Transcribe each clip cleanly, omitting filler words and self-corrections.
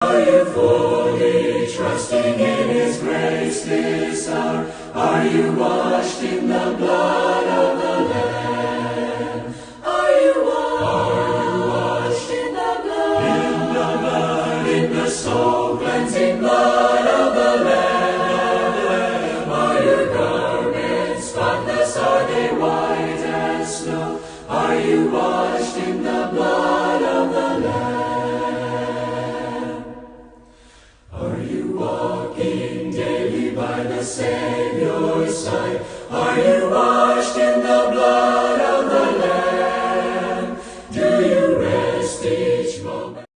Are you fully trusting in His grace this hour? Are you washed in the blood of the Lamb? Are you washed in the blood? In the blood, in the soul-cleansing blood of the Lamb. Are your garments spotless? Are they white as snow? Are you washed in the blood of the Lamb? Are you walking daily by the Savior's side? Are you washed in the blood of the Lamb? Do you rest each moment?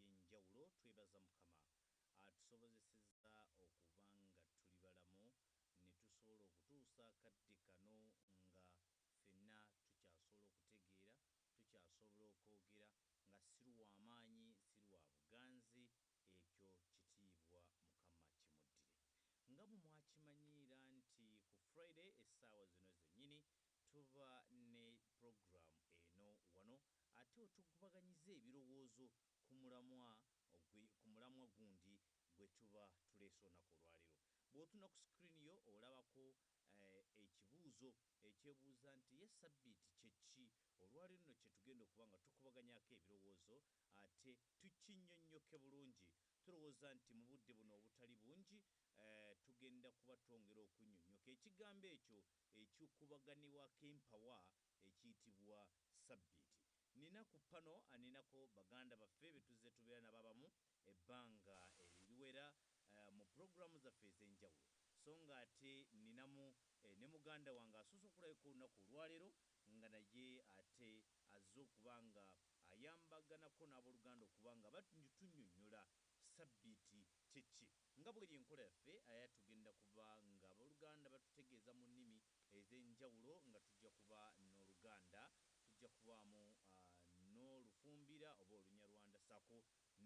ebyenjawulo twebaza mukama atusobozesezza okuba nga tuli balamu ne tusobola okutuusa kadde kano nga ffenna tukyasobola okutegeera tukyasobola okwogera nga si lwa maanyi si lwa buganzi ekyo kitiibwa mukama kimuddire nga bwe mwakimanyiira nti ku friday essaawa zino zennyini tuba ne puroguramu eno wano ate otukubaganyiza ebirowoozo ku mulamwa gundi gwe tuba tuleese olunaku olwaleero bw'otuna ku sikiriini yo olabako ekibuuzo ekyebuuza nti ye ssabbiiti kye ki olwaleero nno kye tugenda okuba nga tukubaganyako ebirowoozo ate tukinnyonnyoke bulungi tulowooza nti mu budde buno obutali bungi tugenda kuba twongera okunnyonnyoka ekigambo ekyo ekikubaganibwako empawa ekiyitibwa ssabbiiti nina ku pano aninako baganda baffe betuzze tubeera nababamu ebbanga eriwera mu puroguramu zaffe ez'enjawulo so nga ate ninamu ne muganda wange asoose okulabika olunaku olwaleero nga naye ate azze okuba nga ayambaganako n'abooluganda okuba nga batunnyonnyola ssabbiiti kyeki nga bweri enkola yaffe aya tugenda kuba nga abooluganda batutegeeza mu nnimi ez'enjawulo nga tujja kuba n'oluganda tujja kubaamu n'olufumbira oba olunyarwanda sako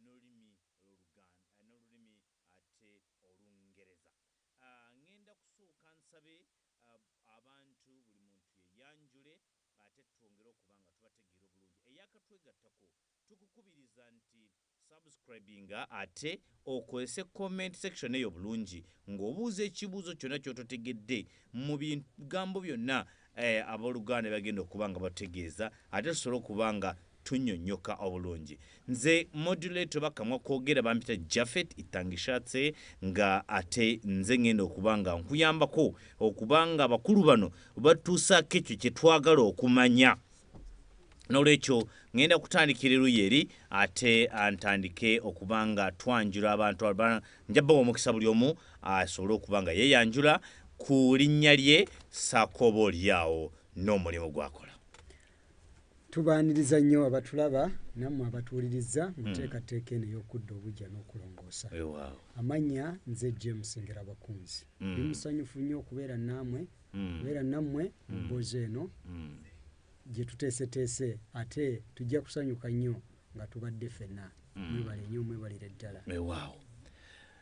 n'olulimi oluganda n'olulimi ate olungereza ngenda kusooka nsabe abantu buli muntu yeyanjule ate twongere okuba nga tubategeera obulungi eyakatwegattako tukukubiriza nti subscribinga ate okozese comment section eyo bulungi ng'obuuza ekibuuzo kyonna ky'ototegedde mu bigambo byonna abooluganda bagenda okuba nga bategeeza ate tusobole okuba nga tunnyonnyoka obulungi nze modulator bakamwa kwogera bampita Jafet Itangishatse nga ate nze ngenda okuba nga nkuyambako okuba nga abakulu bano batuusaako ekyo kye twagala okumanya n'olwekyo ngenda kutandikira eruyi ate antandike okuba nga twanjula abantu njabbawa omukisa buli omu asobole okuba nga yeyanjula ku linnya lye saako olyawo n'omulimu gwakola tubaniriza nnyo abatulaba nammwe abatuwuliriza muteekateeka eno ey'okudda obujja n'okulongoosa amannya nze James Ngerabakunzi ndi musanyufu nnyo okubeera nammwe mu bboozi eno gye tuteeseteese ate tujja kusanyuka nnyo nga tubadde ffenna mwebale nnyo mwebalire ddala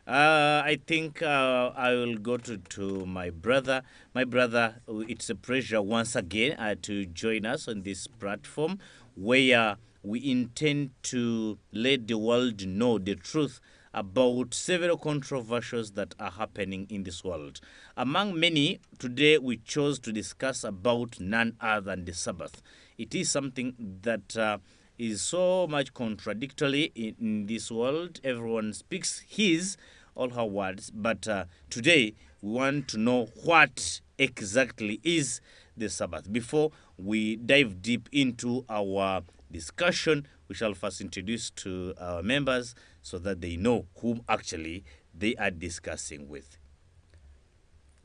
I think I will go to my brother. My brother, it's a pleasure once again to join us on this platform where we intend to let the world know the truth about several controversies that are happening in this world. Among many, today we chose to discuss about none other than the Sabbath. It is something that is so much contradictory in this world. Everyone speaks his or her words, but today we want to know what exactly is the Sabbath. Before we dive deep into our discussion, we shall first introduce to our members so that they know whom actually they are discussing with.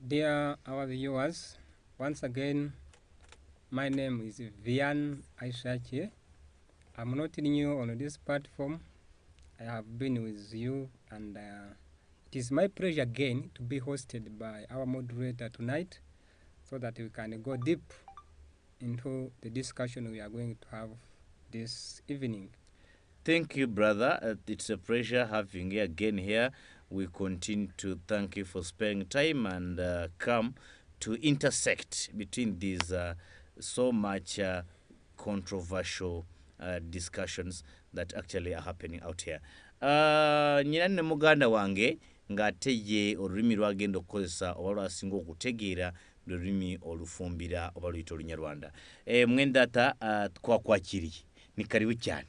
Dear our viewers, once again, my name is Vian Aishache. I'm not new on this platform. I have been with you, and it is my pleasure again to be hosted by our moderator tonight so that we can go deep into the discussion we are going to have this evening. Thank you, brother. It's a pleasure having you again here. We continue to thank you for spending time and come to intersect between these so much controversial discussions that actually are happening out here. Nyina muganda wange ng'ate olulimi lwagenda okukozesa oba lwasinga okutegeera lulimi olufumbira oba luyita Olunyarwanda. Mwendata twakwakiriye ni karibu cyane.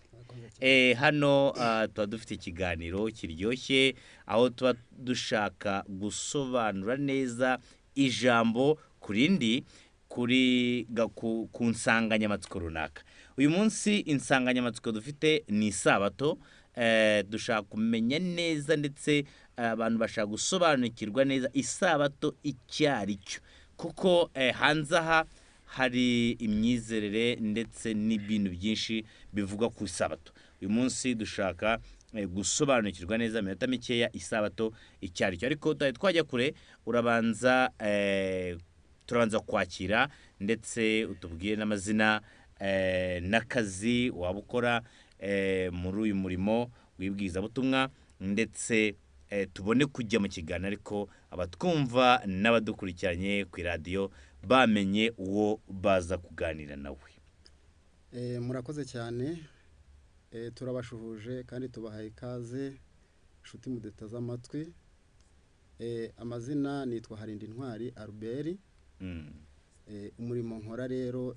Hano tuba dufite ikiganiro kiryoshye aho tuba dushaka gusobanura neza ijambo kurindi ku nsanganyamatsiko runaka. Uyu munsi insanganyamatsiko dufite ni isabato. Dushaka kumenya neza ndetse abantu bashaka gusobanukirwa neza isabato icyari cyo, kuko hanze aha hari imyizerere ndetse n'ibintu byinshi bivuga ku isabato. Uyu munsi dushaka gusobanukirwa neza minota mikeya isabato icyari cyo, ariko twajya kure turabanza kwakira ndetse utubwiye n'amazina n'akazi waba ukora muri uyu murimo w'ibwizabutumwa, ndetse tubone kujya mu kiganiro ariko abatwumva n'abadukurikiranye ku radio bamenye uwo baza kuganira nawe. Murakoze cyane, turabashuhuje kandi tubahaye ikaze inshuti mudetaza amatwi. Amazina nitwa Harindi Ntwari Albert. Umurimo nkora rero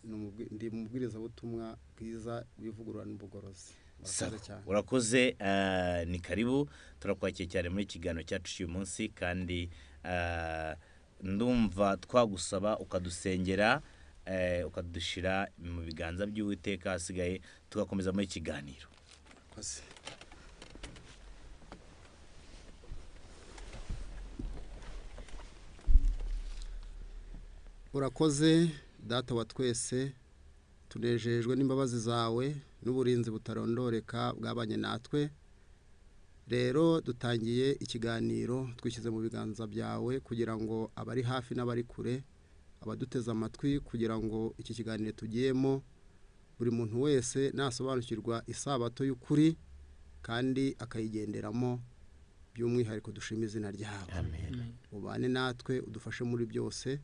ndi mubwiriza butumwa bwiza wivugurura n'ubugorozi. Urakoze, ni karibu, turakwakiye cyane muri kiganiro cyacu cy'uyu munsi, kandi ndumva twagusaba ukadusengera ukadushira mu biganza by'Uwiteka, hasigaye tugakomeza muri kiganiro. Urakoze data wa twese, tunejejwe n'imbabazi zawe n'uburinzi butarondoreka bwabanye natwe. Rero dutangiye ikiganiro twishyize mu biganza byawe kugira ngo abari hafi n'abari kure, abaduteza amatwi, kugira ngo iki kiganiro tugiyemo buri muntu wese nasobanukirwa isabato y'ukuri kandi akayigenderamo, by'umwihariko dushima izina ryawe. Amen. Ubane natwe, udufashe muri byose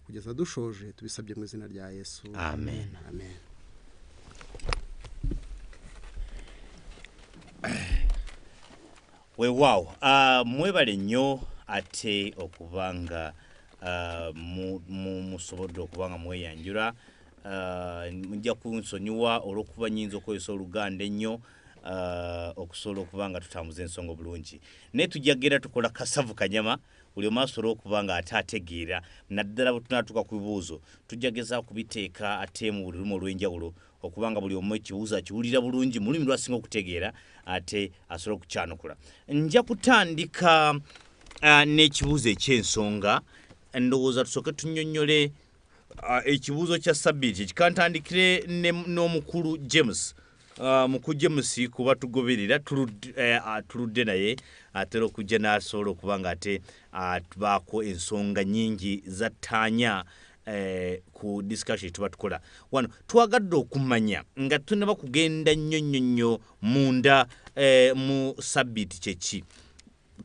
kugeza dushoje, tubisabye mu izina rya Yesu. Amen. Amen. Wow, mwebale nnyo ate okubanga musobodo okubanga mweyanjura. Mujja kunsonyiwa olw'okuba nyinza okozesa Oluganda ennyo okusobola okubanga tutambuza ensonga bulungi. Ne tujjagera tukola kasavu kanyama buli omasobola okubanga atategeera naddala bwe tunatuuka ku bibuuzo tujjageza kubiteeka ate mu lulimi olw'enjawulo okubanga buli omu ekibuuzo akiwulira bulungi mu lulimi lw'asinga okutegeera ate asobola okukyanukula. Nja kutandika n'ekibuuzo eky'ensonga. Ndowooza tusooke tunnyonnyole ekibuuzo kya Ssabbiiti. Kikantandikire n'omukulu James. Mukulu James kuba tugoberera tuludde naye atera okujja n'asobola okubanga ate tubaako ensonga nnyingi zattaanya ku discussion tuba tukola wano. Twagadde okumanya nga tunaba kugenda nnyo munda mu Ssabbiiti kyeki.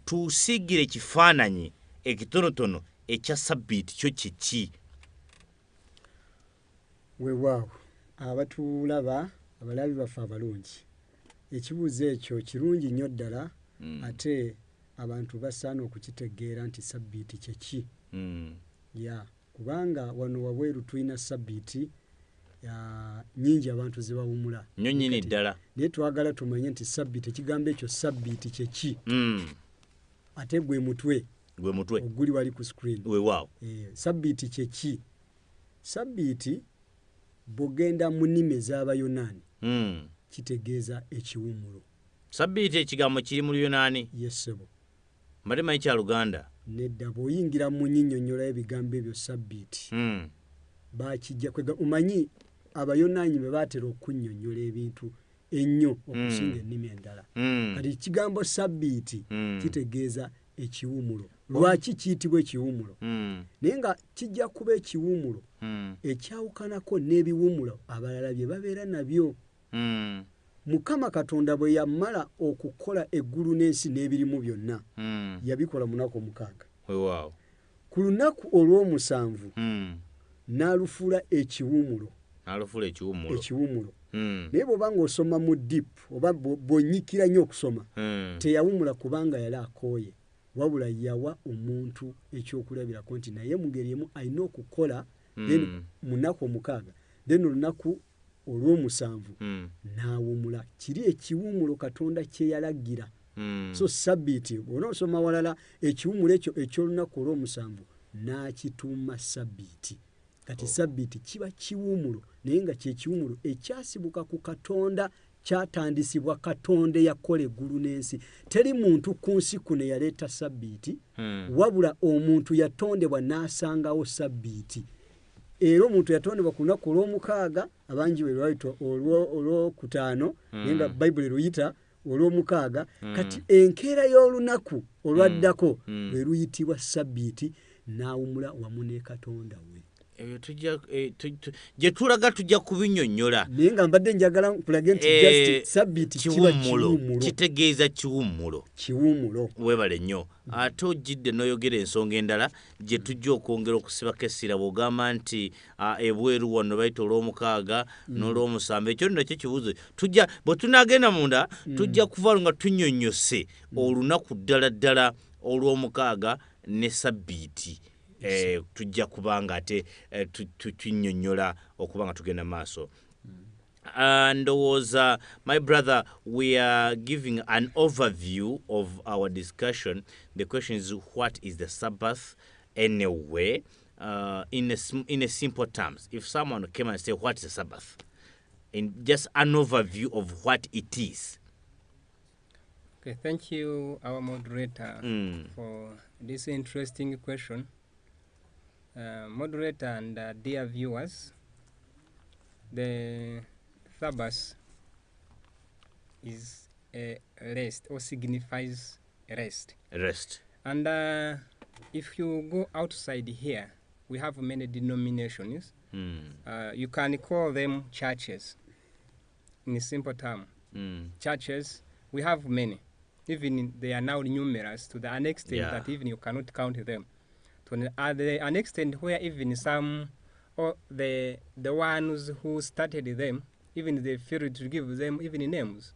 Tusiigire ekifaananyi ekitonotono ekya Ssabbiiti kyo kyeki. Weewaawo abatulaba abalabi baffe abalungi, ekibuuzo ekyo kirungi nnyo ddala, ate abantu basaana okukitegeera nti Ssabbiiti kyeki. Kubanga wano wabweru tulina Ssabbiiti nnyingi abantu zibawumula nnyo nnyini ddala, naye twagala tumanye nti Ssabbiiti, ekigambo ekyo Ssabbiiti kyeki. Ate gwe mutwe oguli wali ku screen. Weewaawo, Ssabbiiti kyeki. Ssabbiiti bw'ogenda mu nnimi ez'Abayonaani kitegeeza ekiwummulo. Ssabbiiti ekigambo kiri mu Luyonaani? Yes sebo. Malimanyi kya Luganda? Nedda, bw'oyingira mu nnyinnyonnyola y'ebigambo ebyo Ssabbiiti baakijja kwega. Omanyi Abayonaani bwe baatera okunnyonnyola ebintu ennyo okusinga ennimi endala. Kati ekigambo Ssabbiiti kitegeeza ekiwummulo. Lwaki kiyitibwa ekiwummulo? Naye nga kijja kuba ekiwummulo ekyawukanako n'ebiwummulo abalala bye babeera nabyo. Mukama Katonda bwe yamala okukola eggulu n'ensi n'ebirimu byonna yabikola mu nnaku 6. Weewaawo. ku lunaku olw'omusanvu n'alufuula ekiwumulo naye bw'oba ng'osoma mu dipu oba bw'onyikira nnyo okusoma teyawumula kubanga yali akooye wabula yawa omuntu ekyokulabirako nti naye mu ngeri emu alina okukola then mu nnaku omukaaga then olunaku olw'omusanvu n'awumula. Kiri ekiwumulo Katonda kye yalagira. So Ssabbiiti bw'onoosoma walala ekiwumulo ekyo eky'olunaku olw'omusanvu n'akituuma Ssabbiiti. Kati Ssabbiiti kiba kiwumulo naye nga kye kiwumulo ekyasibuka ku Katonda, kyatandisibwa Katonda eyakola eggulu n'ensi. Teri muntu ku nsi kuno eyaleeta Ssabbiiti wabula omuntu yatondebwa n'asangawo Ssabbiiti. Era omuntu yatondebwa ku lunaku olw'omukaaga, abangi bwe lwayitwa olwokutaano naye nga Bayibuli luyita olw'omukaaga. Kati enkeera y'olunaku olwaddako lwe luyitibwa Ssabbiiti, n'awumula wamu ne Katonda we. Gye tulaga tujja kubinnyonnyola naye nga mbadde njagala kulage nti just Ssabbiiti kiba kiwumulo, kitegeeza kiwumulo. Weebale nnyo. Ate ojjidde n'oyogera ensonga endala gye tujja okwongera okusibako essira bw'ogamba nti ebweru wano bayita olw'omukaaga n'olw'omusanvu. Ekyo nakyo kibuuzo tujja bwe tunaagenda munda tujja kuvaayo nga tunnyonnyose olunaku ddala olw'omukaaga ne Ssabbiiti. Tujja kubanga ate tunnyonnyola okuba nga tugenda maaso. And was my brother, we are giving an overview of our discussion. The question is, what is the Sabbath anyway? In a simple terms, if someone came and say, what is the Sabbath? In just an overview of what it is. Okay, thank you, our moderator, for this interesting question. Moderator and dear viewers, the Sabbath is a rest or signifies rest. And if you go outside here, we have many denominations. You can call them churches in a simple term. Churches, we have many. Even they are now numerous to the extent that even you cannot count them. To an extent where even some, or the ones who started them, even they failed to give them even names.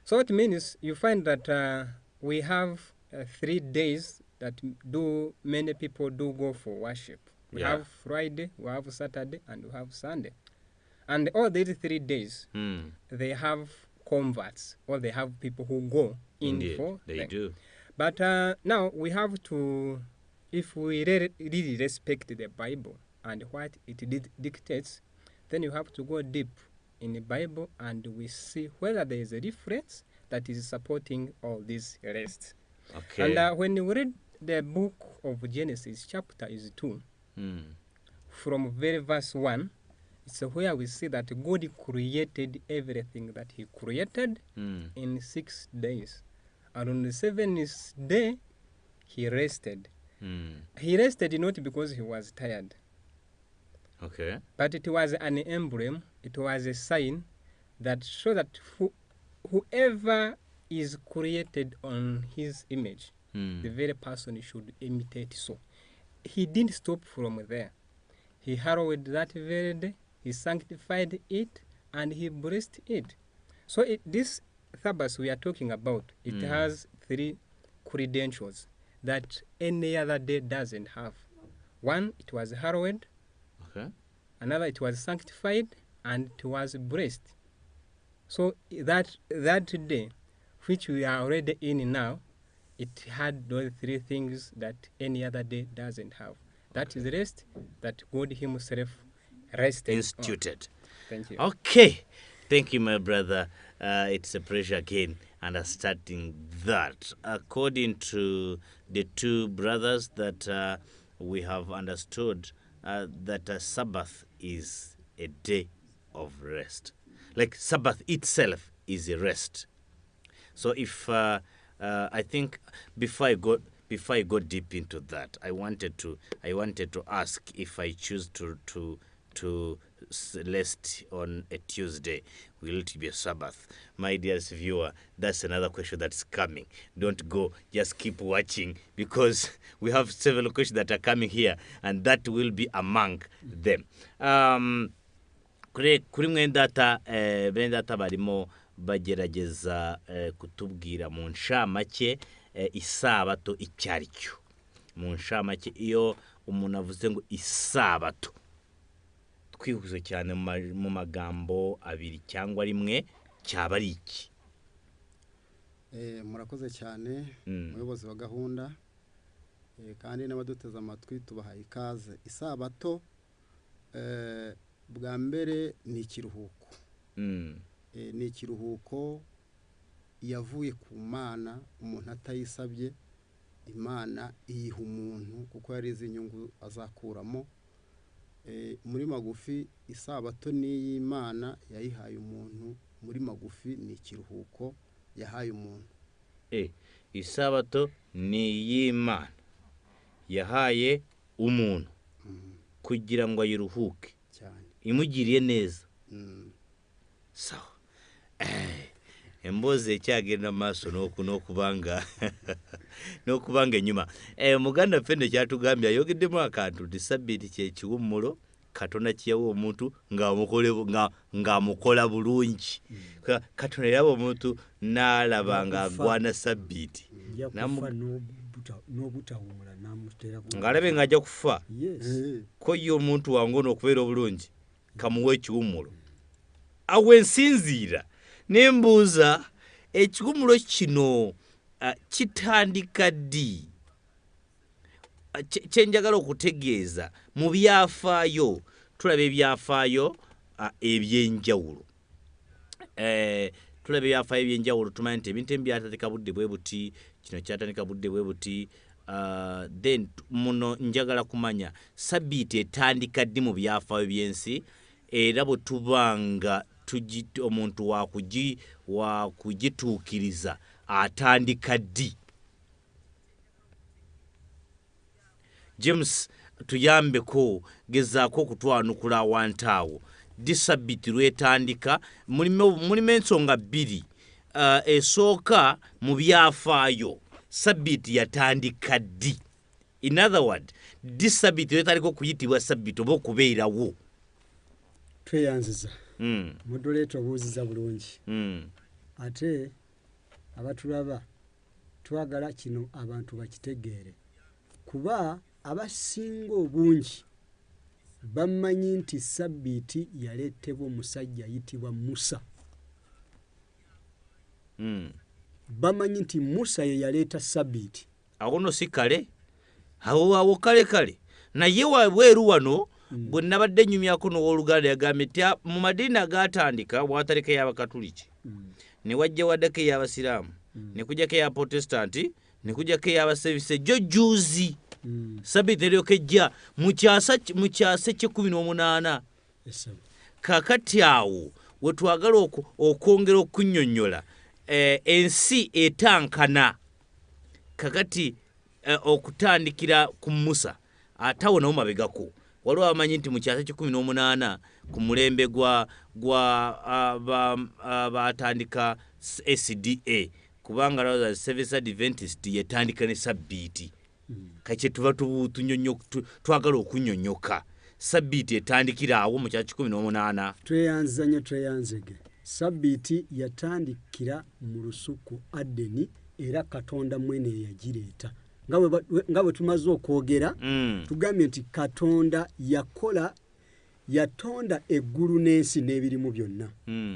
So it means you find that we have 3 days that many people do go for worship. We have Friday, we have Saturday, and we have Sunday. And all these 3 days, they have converts, or they have people who go in for they them. do. But now we have to, if we really respect the Bible and what it dictates, then you have to go deep in the Bible and we see whether there is a difference that is supporting all these rests. Okay. And when you read the book of Genesis, chapter is 2, from very verse 1, it's where we see that God created everything that he created in 6 days. And on the 7th day, he rested. He rested not because he was tired. Okay. But it was an emblem, it was a sign that shows that whoever is created on his image, the very person should imitate so. He didn't stop from there. He hallowed that very day, he sanctified it, and he blessed it. So this Sabbath we are talking about, it has 3 credentials that any other day doesn't have. One, it was hallowed. Okay. Another, it was sanctified, and it was blessed. So that day, which we are already in now, it had those 3 things that any other day doesn't have. That is rest that God himself rested Instituted. on. Thank you. Okay. Thank you, my brother. It's a pleasure again understanding that. According to the 2 brothers that we have understood, that Sabbath is a day of rest. Like Sabbath itself is a rest. So if I think before I go deep into that, I wanted to ask if I choose to lest on a Tuesday will it be a Sabbath? My dearest viewer, that's another question that's coming. Don't go, just keep watching, because we have several questions that are coming here, and that will be among them. Kuri mwendata bendata barimo bagerageza kutubwira mu nshamake isabato icyaricyo. Mu nshamake iyo umuntu avuze ngo isabato, twihuze cyane mu magambo abiri cyangwa rimwe, cyaba ari iki? Murakoze cyane umuyobozi wa gahunda, kandi n'abaduteze amatwi tubaha ikaze. Isabato bwa mbere ni ikiruhuko. Ni ikiruhuko yavuye ku Mana, umuntu atayisabye, Imana iyiha umuntu kuko yari izi inyungu azakuramo. Muri magufi isabato ni y'Imana yayihaye umuntu, muri magufi ni ikiruhuko yahaye umuntu. Isabato ni y'Imana yahaye umuntu kugira ngo ayiruhuke cyane, imugiriye neza. Sawa. Emboze cyagenda amaso no kubanga no kubanga nyuma. Muganda fende cyatugambya yogedemo akantu Ssabbiiti kye kiwumulo Katonda kiyawo omuntu ng'amukola bulungi. Katonda yabo omuntu n'alabanga agwana Ssabbiiti n'obutawumula n'amutera ng'alabe ng'ajja kufa. Ko ye omuntu wangono okubeera obulungi kamuwe ekiwumulo awensinziira. Nembuuza ekiwumulo kino kitandika ddi? Kyenjagala okutegeeza mu byafaayo, tulaba ebyafaayo ebyenjawulo. Tulaba ebyafaayo ebyenjawulo, tumanyi nti ebintu ebyatandika budde bwe buti, kino kyatandika budde bwe buti. Then muno njagala kumanya Ssabbiiti etandika ddi mu byafaayo byensi, era bwe tubanga omuntu wakugituukiriza atandika ddi? James tuyambeko, gezaako okutwanukula awantu awo. Ddi Ssabbiiti lwetandika? Mulimu ensonga bbiri. Esooka mu byafaayo Ssabbiiti yatandika ddi? In other word, ddi Ssabbiiti lwetandika okuyitibwa Ssabbiiti oba okubeerawo? Tweyanziza. Mudoleto obuuziza bulungi. Ate abatulaba twagala kino abantu bakitegeere, kuba abasinga obungi bamanyi nti Ssabbiiti yaleetebwa omusajja ayitibwa Musa. Bamanyi nti Musa ye yaleeta Ssabbiiti. Awo no si kale, awo kale naye wabweru wano bwe nabadde nnyumyako n'owooluganda yagambye nti mu madiini agaatandika bwataleka y'Abakatuliki, ne wajja waddako ey'Abasiraamu, ne kujjako eya Protestanti, ne kujjako ey'Abasevise, jo juuzi Ssabbiiti eryoka ejja mu kyasa ky'e18. Kakati awo we twagala okwongera okunnyonnyola ensi etankana kakati okutandikira ku Musa atawo nawo mabegako. Waliwo abamanyi nti mu kyasa ky'e18 ku mulembe gwa batandika SDA, kubanga raza Seventh Adventist yetandika ne Ssabbiiti. Kake tuba twagala okunnyonnyoka Ssabbiiti etandikira awo mu kyasa ky'e18. Tweyanzege. Ssabbiiti yatandikira mu lusuku Adeni, era Katonda mwene yagireeta. Nga bwe tumaze okwogera, tugambye nti Katonda yatonda eggulu n'ensi n'ebirimu byonna.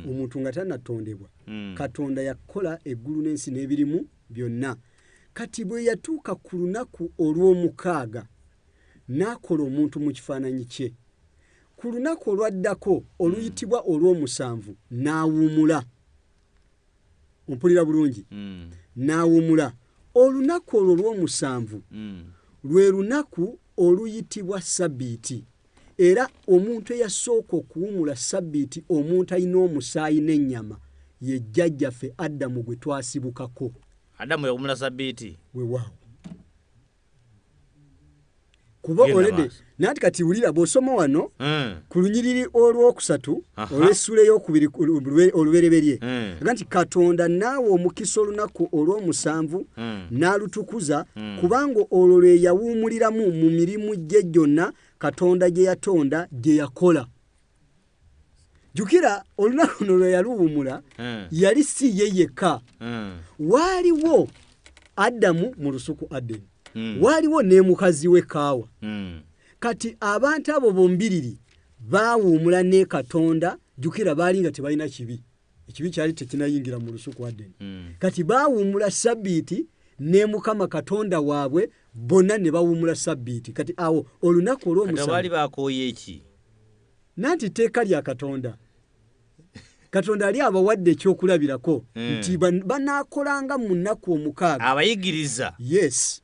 Omuntu nga tannatondebwa. Katonda yakola eggulu n'ensi n'ebirimu byonna. Kati bwe yatuuka ku lunaku olw'omukaaga n'akola omuntu mu kifaananyi kye. Ku lunaku olwaddako oluyitibwa olw'omusanvu n'awummula. Ompulira bulungi? N'awummula. Olunaku olwo olw'omusanvu lwe lunaku oluyitibwa Ssabbiiti. Era omuntu eyasooka okuwummula Ssabbiiti, omuntu alina omusaayi n'ennyama, ye jjajjaffe Adamu gwe twasibukako. Adamu yawummula Ssabbiiti? Weewaawo. kuba already nati kati ulira bosoma wano ku lunyiriri olwokusatu olw'essula ey'okubiri olubereberye nti Katonda naawe omukisa olunaku olw'omusanvu n'alutukuza kubanga olwo lwe yawuumuliramu mu mirimu gye gyonna Katonda gye yatonda gye yakola. Jukira olunaku luno lwe yaluwuumula yali si ye yekka. Waaliwo Adamu mu lusuku Adeni. Waaliwo ne mukazi we Kaawa. Kati abantu abo bombiriri baawuumula ne Katonda. Jukira baali nga tebalina kibi. Ekibi kyali tekinayingira mu lusuku Adeni. Kati baawuumula Ssabbiiti ne Mukama Katonda waabwe bonna ne bawuumula Ssabbiiti. Kati awo olunaku olw'omusanvu baali bakooye eki nanti tteeka lya Katonda. Katonda ali abawadde ekyokulabirako nti banaakolanga mu nnaku omukaaga. Abayigiriza. Yes.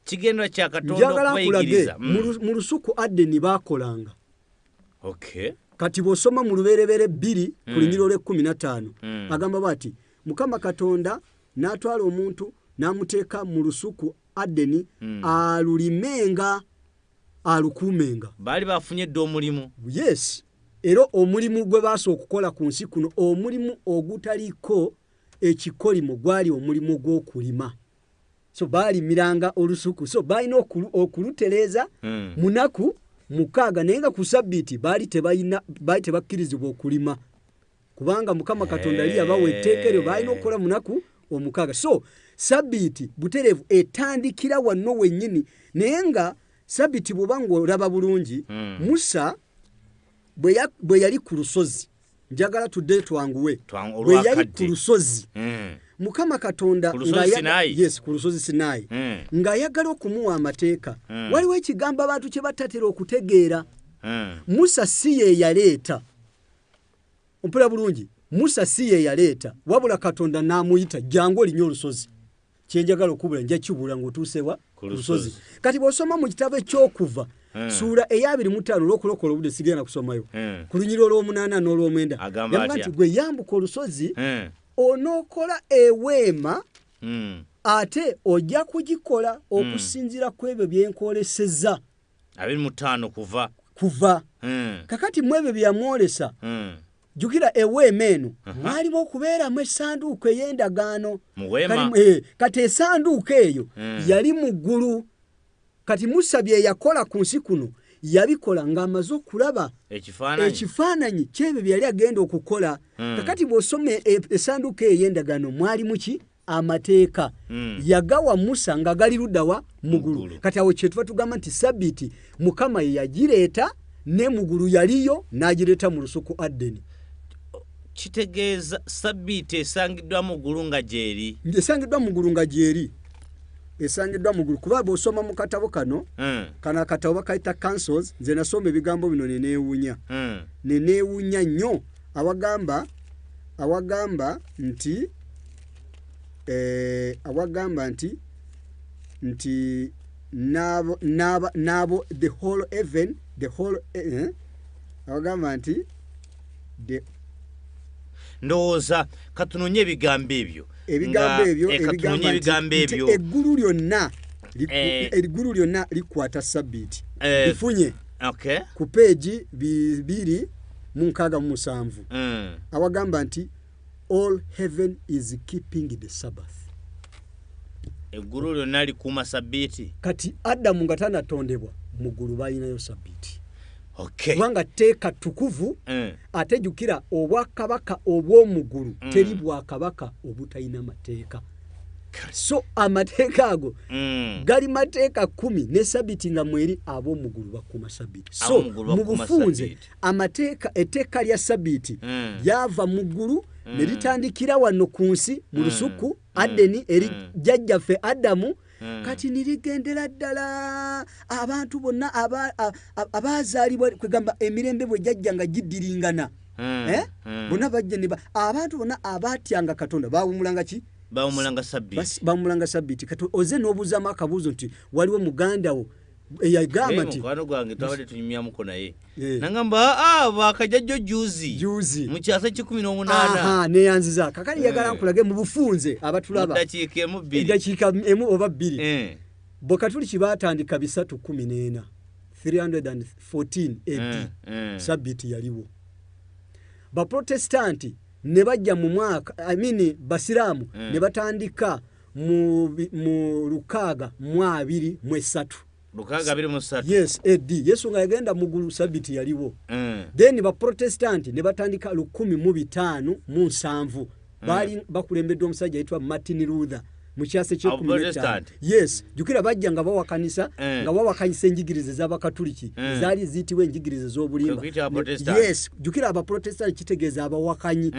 Kigenda kya Katonda okubayigiriza. Mu lusuku Adeni baakolanga. Okay. Kati bw'osoma mu lubereberye 2 ku lunyiriri olw'e15 agamba bati Mukama Katonda n'atwala omuntu n'amuteeka mu lusuku Adeni alulimenga alukuumenga. Baali bafunye dda omulimu. Yes. Era omulimu gwe baasa okukola ku nsi kuno omulimu ogutaliko ekikolimo gwali omulimu gw'okulima. So baalimiranga olusuku. So balina okulutereeza munaku mukaaga naye nga ku Ssabbiiti baali tebakkirizibwa okulima kubanga Mukama Katonda ali yabawa etteeka eryo balina okukola munaku omukaaga. So Ssabbiiti butereevu etandikira wano wennyini naye nga Ssabbiiti bw'oba ng'olaba bulungi Musa bwe yali ku lusozi njagala tudde twanguwe bwe yali ku lusozi Mukama Katonda ku lusozi Sinaayi ng'ayagala okumuwa amateeka waliwo ekigambo abantu kye batatera okutegeera. Musa si ye yaleeta mpula bulungi Musa si ye yaleeta wabula Katonda n'amuyita jangu olinnya olusozi kyenjagala okubula nja kibula ng'otuusewa ku lusozi. Kati bw'osoma mu kitabo eky'Okuva sura eya 25 olw'okulokola obudde sigenda kusomayo ku lunyiriri olw'omunaana n'olw'omwenda yagamba nti gwe yambuka olusozi onookola eweema ate ojja kugikola okusinziira ku ebyo byenkwolesezza 25 kuva kakati mu ebyo byamwolesa jukira eweema eno mwalimu okubeeramu essanduuko ey'endagaano kati essanduuko eyo yali mu ggulu. Kati Musa bye yakola ku nsi kuno yabikola ng'amaze okulaba ekifaananyi ky'ebyo bye yali agenda okukola. Kakati bw'osoma essanduuko ey'endagaano mwalimu ki amateeka yagawa Musa nga gali luddawa mu ggulu. Kati awo kye tuba tugamba nti Ssabbiiti Mukama ye yagireeta ne mu ggulu yaliyo n'agireeta mu lusuku Adeni. Kitegeeza Ssabbiiti esangiddwa mu ggulu nga gyeri. Esangiddwa mu ggulu nga gyeri. Esangiddwa mu ggulu kuba bw'osoma mu katabo kano kana akatabo bakayita Councils nze nasoma ebigambo bino neneewunya neneewunya nnyo awagamba nti nabo the whole heaven the whole awagamba nti ndowooza katunonye ebigambo ebyo eggulu lyonna likwata Ssabbiiti lifunye ku peegi 267 awagamba nti all heaven is keeping the Sabbath. Eggulu lyonna likuuma Ssabbiiti. Kati Adamu nga tanatondebwa mu ggulu balinayo Ssabbiiti. Kubanga tteeka tukuvu ate jjukira obwakabaka obw'omu ggulu teri bwakabaka obutalina mateeka. So amateeka ago gali mateeka 10 ne Ssabbiiti nga mweri ab'omu ggulu bakuuma Ssabbiiti. So mu bufunze amateeka etteeka lya Ssabbiiti lyava mu ggulu ne litandikira wano ku nsi mu lusuku Adeni eri jjajjaffe Adamu. Kati nirigendera ddala abantu bonna abazaalibwa kwegamba emirembe bwe jjajja nga giddiringana bonna bajja ne abantu bonna abatyanga Katonda baawumulanga ki? Baawumulanga Ssabbiiti. Baawumulanga Ssabbiiti. Kati oze n'obuuzaamu akabuuzo nti waliwo muganda wo eyagamba nti mukwano gwange twabadde tunyumyamuko naye nangamba bakajjajjo juzi mu kyasa 18 neyanziza kakali yagala nkulage mu bufunze abatulaba dakiika emu oba 2 bokatuliki batandika bisatu 14 314 AD Ssabbiiti yaliwo ba protestanti ne bajja mu mwaka basiramu ne batandika mu 623 yes AD Yesu nga yagenda mu gulu Ssabbiiti yaliwo then ba protestanti ne batandika 1507 bali bakulembeddwa omusajja yitwa Martin Luther mukyase kye yes jukira bajja nga bawakanisa nga bawakanisa enjigirize z'abakatuliki zali zitiwe enjigirize z'obulimba yes jukira aba protestant kitegeeza abawakanyi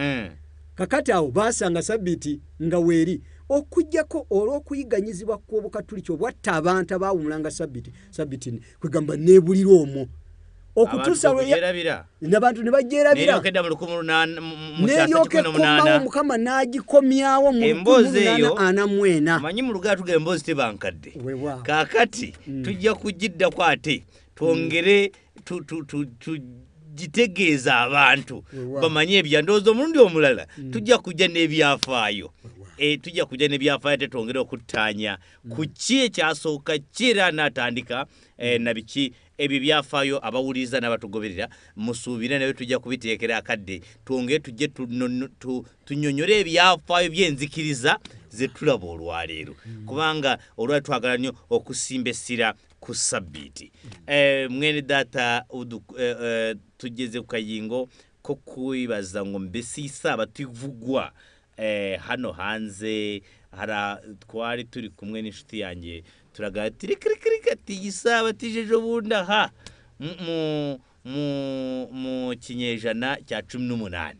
kakati awo basanga Ssabbiiti nga weeri okujjako olw'okuyiganyizibwa kw'obukatuliki obwatta abantu abaawumulanga Ssabbiiti kwegamba nebulira omwo okutuusa n'abantu ne bagyerabira n'eryokekomawo Mukama n'agikomyawo mu 1844 amanyi mu luganda tuga emboozi tebankadde kaakati tujja kugiddako ate twongere gitegeeza abantu bamanye ebyandowooza omulundi omulala tujja kujja n'ebyafaayo tujja kujja n'ebyafaayo ate twongere okuttaanya ku ki ekyasooka kira n'atandika na biki ebyo byafaayo abawuliriza n'abatugoberera musuubire nayo tujja kubiteekera akadde twongere tujje tunyonyole ebyafaayo by'enzikiriza ze tulaba olwaleero kubanga olwali twagala nnyo okusimba essira ku Ssabbiiti mwene data tugeze ku kayingo ko kwebaza ngo mbesiisa abatuvugwa hano hanze twali turi kumwe n'inshuti yanjye turaga tirikirikati yisaba tijeje bunda ha mu kinyejana cya 18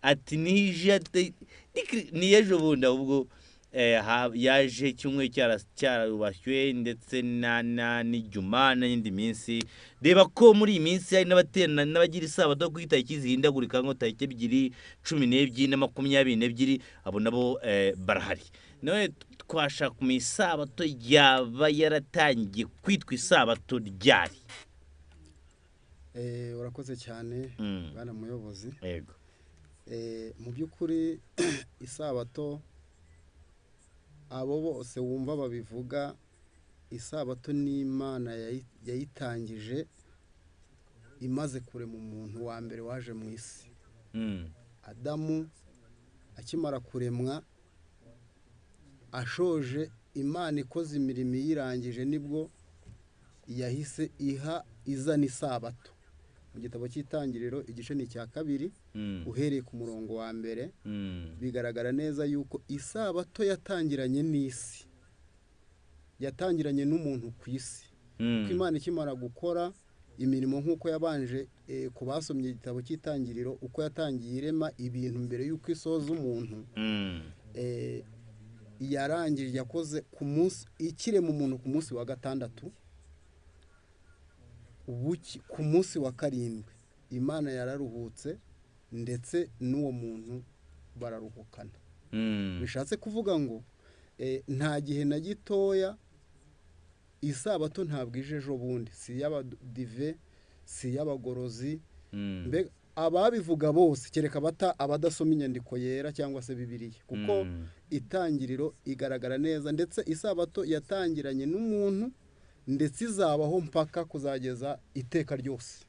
ati nije niyejo bunda ubwo yaje kimwe cyarubashywe ndetse n'ijumana n'indi minsi reba ko muri iyi minsi hari n'abaterana n'abagira isabato kwita ikizihindagurika ngo tariki 2 12 na 22 abo nabo barahari none twashaka mu isabato yaba yaratangiye kwitwa isabato ryari urakoze cyane bana muyobozi yego mu by'ukuri isabato abo bose wumva babivuga isabato n'Imana yayitangije imaze kurema umuntu wa mbere waje mu isi Adamu akimara kuremwa ashoje Imana ikoze imirimo yirangije nibwo yahise izana isabato mu gitabo cy'itangiriro igice ni cya 2 uhereye ku murongo wa mbere bigaragara neza yuko isabato yatangiranye n'isi yatangiranye n'umuntu ku isi ko Imana ikimara gukora imirimo nk'uko yabanje ku basomye igitabo cy'itangiriro uko yatangiye irema ibintu mbere y'uko isoza umuntu yarangije yakoze ku munsi ikirema umuntu ku munsi wa 6 ku munsi wa 7 Imana yararuhutse ndetse n'uwo muntu bararuhukana bishatse kuvuga ngo nta gihe na gitoya isabato ntabwo ijejo bundi si y'abadive si y'abagorozi mbe ababivuga bose kereka abadasoma inyandiko yera cyangwa se Bibiliya kuko itangiriro igaragara neza ndetse isabato yatangiranye n'umuntu ndetse izabaho mpaka kuzageza iteka ryose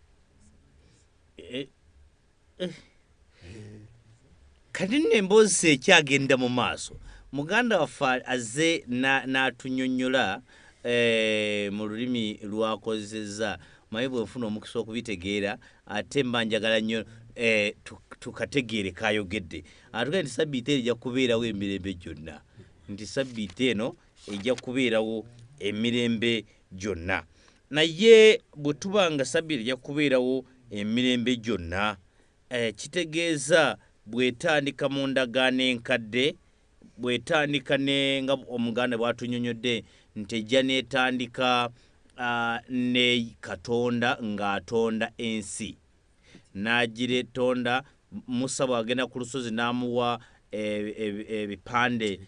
kandi nembose cyagenda mu maso muganda wa aze natunyonyola mu rurimi rwakozeza mayibwe mfuno omukisa okubitegeera ate mbanjagala nnyo tukategeere kayogedde atugenda nti Ssabbiiti ejja kubeerawo emirembe gyonna nti Ssabbiiti eno ejja kubeerawo emirembe gyonna naye bwe tubanga Ssabbiiti ejja kubeerawo emirembe gyonna kitegeeza bwetandika mu ndagaano enkadde bwetandika nga omuganda bwatunyonyodde nti ejja netandika ne Katonda ng'atonda ensi n'agiretonda Musa bw'agenda ku lusozi n'amuwa ebipande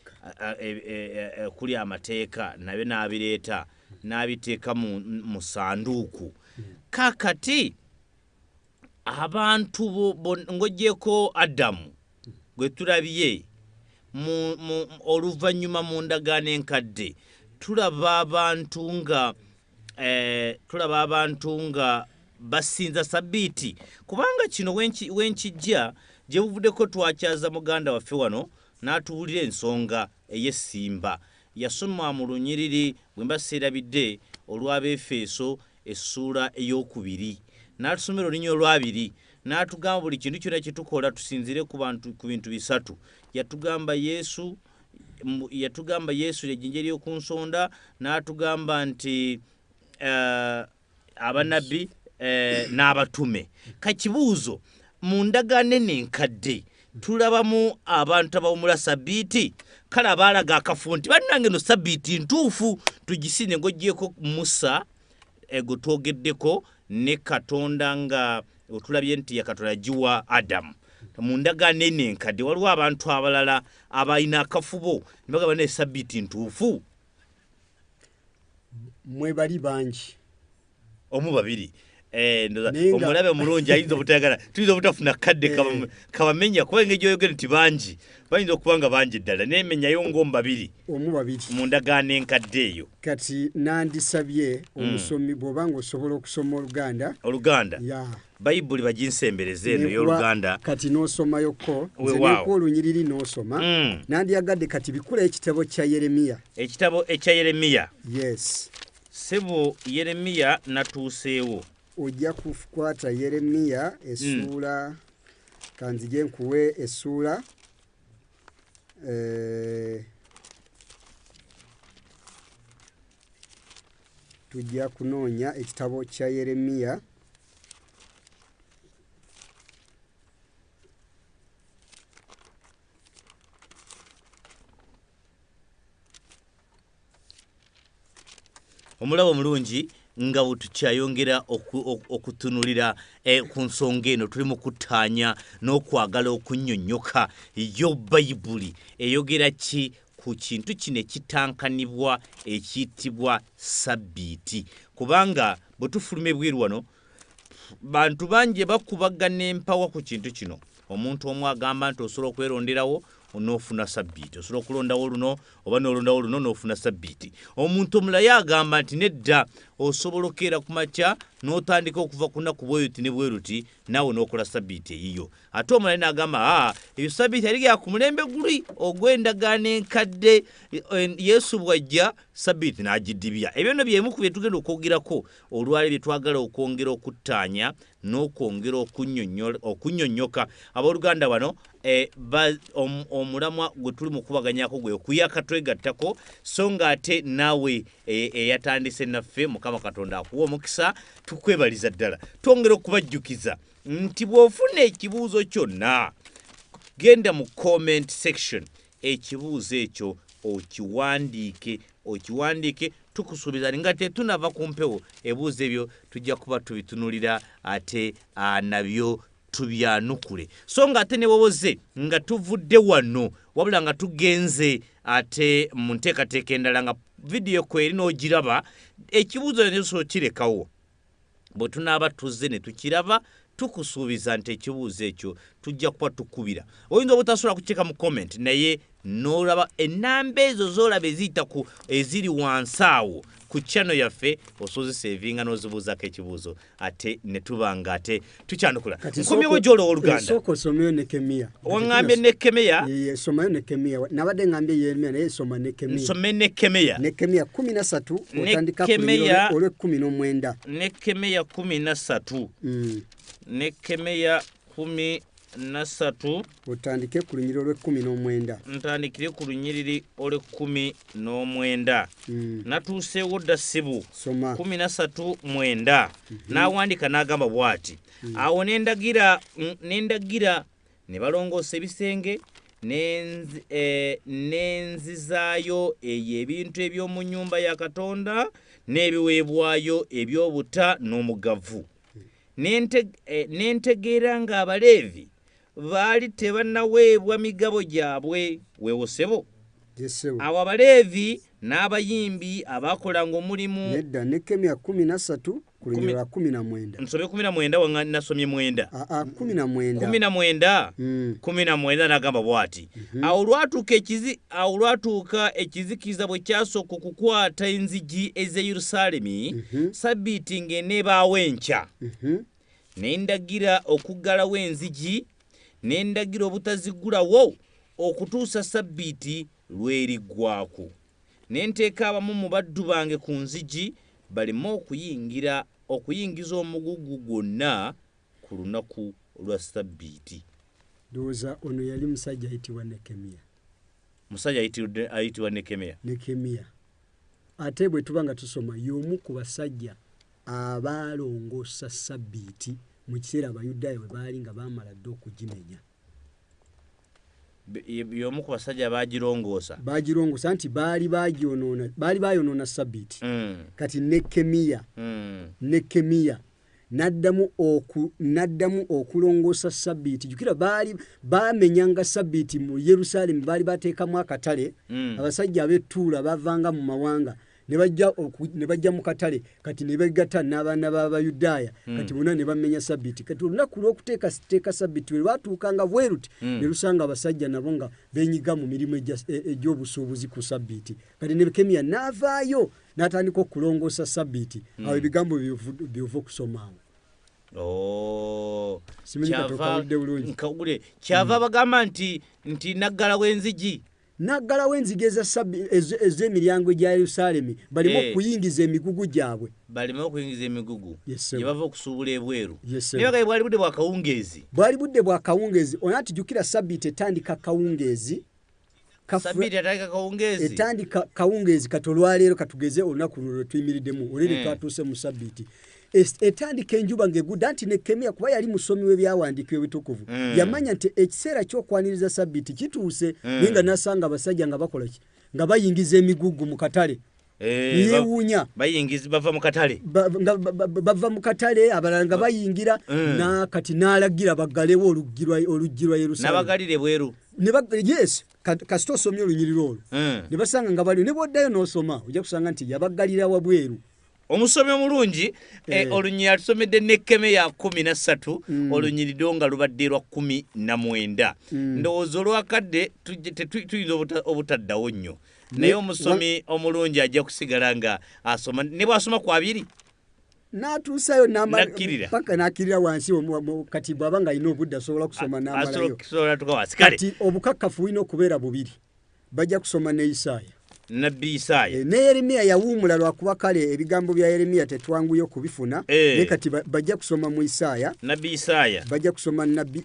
kuli amateeka nabyo n'abireeta n'abiteeka mu sanduuku kakati abantu ng'oggyeko Adamu gwe tulabye oluvannyuma mu ndagaano enkadde tulaba abantu nga basinza Ssabbiiti kubanga kino wenkijja gye buvuddeko twakyaza muganda waffe wano n'atuwulira ensonga ey'essimba yasoma mu lunyiriri bwe mbaseerabidde olw'Abeefeso essuula ey'okubiri n'atusomera olunyiriri olwabiri n'atugamba buli kintu kyonna kye tukola tusinzire ku bintu bisatu yatugamba Yesu ly'ejjinja ery'oku nsonda n'atugamba nti abannabbi n'abatume kakibuuzo mu ndagaano enkadde tulabamu abantu abawumula Ssabbiiti kale abaalaga akafu nti bannange no Ssabbiiti ntuufu tugisine ng'oggyeko Musa gwe twogeddeko ne Katonda nga otulabye nti Katonda yagiwa Adamu mu ndagaano enkadde waliwo abantu abalala abalina akafubo ne bagamba ne Ssabbiiti ntuufu mwe bali bangi omu babiri omulabe omulungi ayinza obutayagala tuyinza obutafuna kadde kabamenya kubanga egyoyogera nti bangi bayinza okuba nga bangi ddala nemenyayo ng'omu babiri mu ndagaano enkadde eyo kati nandisabye omusomi bw'oba ng'osobola okusoma oluganda bayibuli baginsembereze eno y'oluganda kati n'osomayoko nze neekuwa olunyiriri n'osoma nandiyagadde kati bikula ekitabo kya Yeremiya ekya Yeremiya yes sebo Yeremiya natuuseewo ojja kukwata Yeremiya essuula kanzije nkuwe essuula tujja kunoonya ekitabo kya Yeremiya omulabo omulungi nga butukyayongera okutunulira ku nsonga eno tuli mu kuttaanya n'okwagala okunnyonnyoka yo bayibuli eyogera ki ku kintu kino ekitankanibwa ekiyitibwa Ssabbiiti kubanga bwe tufuluma ebweru wano bantu bangi bakubagana empawa ku kintu kino omuntu omu agamba nti osobola okweronderawo onofuna Ssabbiiti osobola okulondawo luno oba n'olondawo luno n'ofuna Ssabbiiti omuntu omulala agamba nti nedda osobola okeera ku makya n'otandika okuva ku nnaku bweruti ne bweruti naawe n'okola Ssabbiiti eyiyo ate omulala n'agamba eyo Ssabbiiti yali ya ku mulembe guli ogw'endagaano enkadde Yesu bw'ajja Ssabbiiti n'agiddibya ebyo nno byemu ku bye tugenda okwogerako olwali bye twagala okwongera okuttaanya n'okwongera okunnyonnyoka abooluganda bano omulamwa gwe tuli mu kubaganyako gwe okuyaka twegattako so nga ate naawe eyatandise naffe Mukama Katonda akuwa omukisa tukwebaliza ddala twongera okubajjukiza nti bw'ofuna ekibuuzo kyonna genda mu comment section ekibuuzo ekyo okiwandiike tukusuubiza nga tetunava ku mpewo ebuuzo ebyo tujja kuba tubitunulira ate nabyo tubyanukule so nga ate ne wowoze nga tuvudde wano wabula nga tugenze ate mu nteekateeka endala nga vidiyo kweri n'ogiraba ekibuuzo neso kirekawo bwe tunaaba tuzze ne tukiraba tukusuubiza nti ekibuuzo ekyo tujja kuba tukubira oyinza obutasobola kukiika mu comment naye n'olaba ennamba ezo z'olaba eziri wansi awo ku channel yaffe osozisevinga n'ozibuuzako ekibuuzo ate ne tuba nga ate tukyanukula nkomyewo gy'oloowa oluganda soko someyo Nekemiya waŋŋambye Nekemiya somayo Nekemiya nabadde ŋŋambye Yeremiya naye soma Nekemiya nsome Nekemiya 13 otandika ku olw'e-19 Nekemiya 13 Nekemiya 13 otandike ku lunyiriri olw'e-19 ntandikire ku lunyiriri olw'e-19 natuuseewo dda ssibu 13:9 n'awandika n'agamba bw'ati awo nendagira ne balongoosa ebisenge n'enzizaayo eyo ebintu eby'omu nnyumba ya Katonda n'ebiweebwayo eby'obuta n'omugavu n'entegeera ng'Abaleevi baali tebannaweebwa migabo gyabwe weewosebo awo Abaleevi n'abayimbi abaakolanga omulimu nedda Nekemiya 13 ku lunyiriro lwa 19 nsomye 19 wanga nasomye 9 19 19 nagamba bwati awo lwatuuka ekizikiza bwe kyasooka okukwata enzigi ez'e Yerusaalemi Ssabbiiti ng'eneebaawo enkya nendagira okuggalawo enzigi nendagira obutaziggulawo okutuusa Ssabbiiti lweriggwaako nenteeka abamu mu baddu bange ku nzigi baleme okuyingiza omuguggu gwonna ku lunaku lwa Ssabbiiti. Ndowooza ono yali musajja ayitibwa Nekemiya. Musajja ayitibwa Nekemiya. Ate bwe tuba nga tusoma y'omu ku basajja abaalongoosa Ssabbiiti mu kiseera Abayudaaya bwe baali nga baamala dda okugimenya. Y'omu ku basajja baagirongoosa nti baali baayonoona Ssabbiiti. Kati Nekemiya n'addamu okulongoosa Ssabbiiti. Jjukira baamenyanga Ssabbiiti mu Yerusaalemi, baali bateekamu akatale. Abasajja ab'ettuula bavanga mu mawanga ne bajja mu katale, kati ne begatta n'abaana b'Abayudaaya, kati bonna ne bamenya Ssabbiiti. Kati olunaku lw'okuteeka Ssabbiiti lwe lwatuukanga bwe luti ne lusanga abasajja nabo nga beenyiga mu mirimu egy'obusuubuzi ku Ssabbiiti. Kati Nekemiya n'avaayo n'atandika okulongoosa Ssabbiiti. Awo ebigambo byova okusoma awo. Kyava bagamba nti naggalawo enzigi ez'emiryango gya Yerusaalemi baleme okuyingiza emigugu gyabwe. Gye bava okusuubula ebweru. Naye bwali budde bwa kawungeezi. Onati jjukira Ssabbiiti etandika kawungeezi. Etandika kawungeezi kati olwaleero katugeze olunaku lwe tuyimiriddemu olw'ere twatuuse mu Ssabbiiti. Etandika enjuba ng'egudda. Anti Nekemiya kuba yali musomi w'ebyawandiikibwa ebitukuvu yamanya nti ekiseera ky'okwaniriza Ssabbiiti kituuse, naye nga n'asanga abasajja nga bakola ki, nga bayingiza emigugu mu katale. Yeewuunya bava mu katale, abalala nga bayingira. Kati n'alagira baggalewo oluggi lwa Yerusaalemi. Yes, kasita osomye olunyiriro olwo ne basanga nga baliwo. Ne bw'oddayo n'osoma ojja kusanga nti yabaggalira wabweru. Omusomi omulungi olunyiriri atusomedde Nekemiya 13 olunyiriri nga lubadde lwa 19. Ndowooza olwakadde tuyinza obutaddawo nnyo, naye omusomi omulungi ajja kusigala nga asoma. Ne bw'asoma ku 2 n'atuusayo paka n'akkirira wansi. Kati bw'aba nga alina obudde asobola kusoma n'amalayo. Kati obukakkafu bulina okubeera bubiri. Bajja kusoma ne Nabbi Isaaya ne Yeremiya yawuumula lwakuba kale ebigambo bya Yeremiya tetwanguye okubifuna. Naye kati bajja kusoma mu Isaaya. Bajja kusoma Nabbi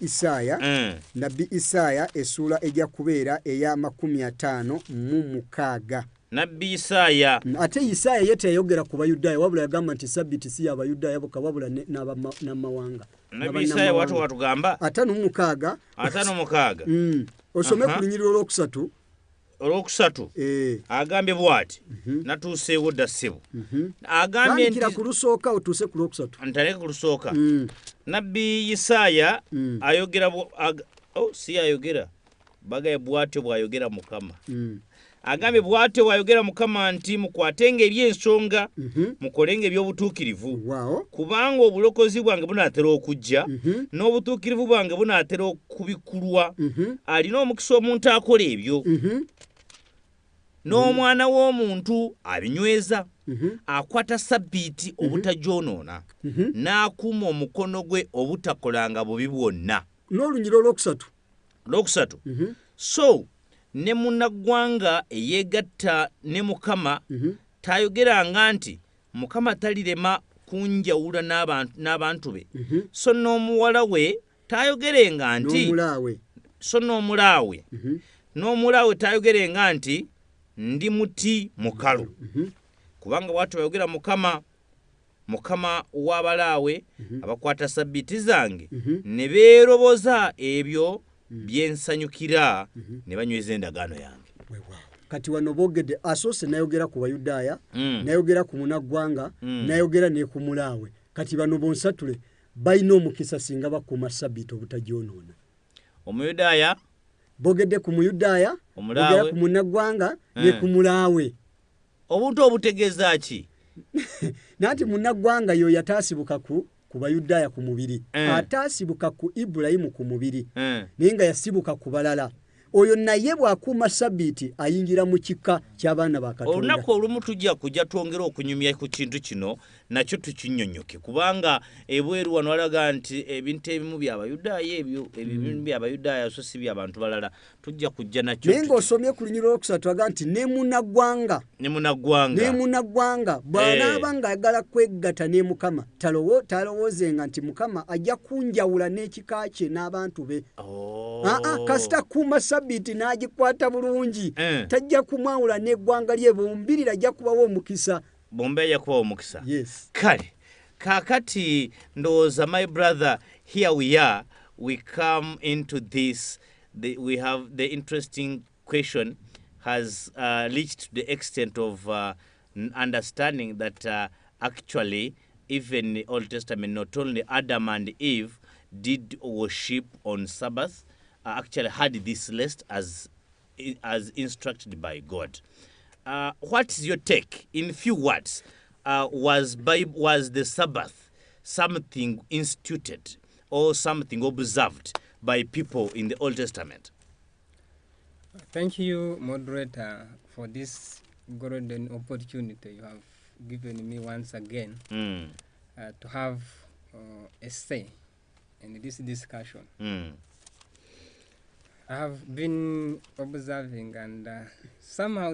Isaaya essuula ejja kubeera eya 56. Nabbi Isaaya. Ate Isaaya ye teyayogera ku Bayudaaya, wabula yagamba nti Ssabbiiti si y'Abayudaaya bokka wabula n'amawanga. Nabbi Isaaya watugamba 56. Osome ku lunyiriro olwokusatu. Agambye bw'ati. Natuuseewo dda ssebo. Agambye nti ku lusooka otuuse ku lwokusatu. Ntaleka ku lusooka. Nabbi Isaaya ayogera si ayogera bagaye bw'atyo bw'ayogera Mukama. Agambye bw'atyo bw'ayogera Mukama nti mukwatenga eby'ensonga mukolenga eby'obutuukirivu, kubanga obulokozi bwange bunaatera okujja n'obutuukirivu bwange bunaatera okubikkulwa. Alina omukisa omuntu akola ebyo. N'omwana w'omuntu abinyweza, akwata Ssabbiiti obutagyonoona, n'akuuma omukono gwe obutakolanga bubi bwonna. N'olunyiriro olwokusatu. So ne munnaggwanga eyeegatta ne Mukama tayogeranga nti Mukama talirema kunjawula n'abantu be. So n'omuwala we tayogerenga nti n'omulaawe tayogerenga nti ndi muti mukalu. Kubanga bw'atyo bayogera Mukama w'abalaawe abakwata Ssabbiiti zange ne beeroboza ebyo byensanyukira ne banyweza endagaano yange. Kati wano boogedde asoose nayogera ku Bayudaaya, nayogera ku munnaggwanga, nayogera ne ku mulaawe. Kati bano bonsatule balina omukisa singa bakuuma Ssabbiiti obutagyonoona. Omuyudaaya boogedde ku Muyudaaya, boogera ku munnaggwanga ne ku mulaawe. Obuntu obutegeeza ki? nanti munaggwanga yo yatasibuka ku bayudaaya ku mubiri atasibuka ku Ibulayimu ku mubiri ninga yasibuka ku balala oyo naye bwakuuma Ssabbiiti ayingira mu kika ky'abaana ba Katonda. Olunaku olumu tujja kujja twongera okunyumya ku kintu kino nakyo tukinnyonnyoke kubanga ebweru wano walaga nti ebintu ebimu by'Abayudaaya ebyo ebimu by'Abayudaaya so si by'abantu balala tujja kujja nakyo. Naye ng'osomye ku lunyiriro lwokusatu aga nti ne munaggwanga bw'anaaba ng'ayagala kwegatta ne Mukama talowoozenga nti Mukama ajja kunjawula n'ekika kye n'abantu be. Kasita kuuma Ssabbiiti n'agikwata bulungi tajja kumwawula n'eggwanga lye bombirira ajja kubawo omukisa. Yes. Kale kakati ndowooza my brother, here we are, we come into this, we have the interesting question has reached the extent of understanding that actually even the Old Testament, not only Adam and Eve did worship on Sabbath, actually had this list as instructed by God. What is your take? In few words, was the Sabbath something instituted or something observed by people in the Old Testament? Thank you, moderator, for this golden opportunity you have given me once again to have a say in this discussion. I have been observing and somehow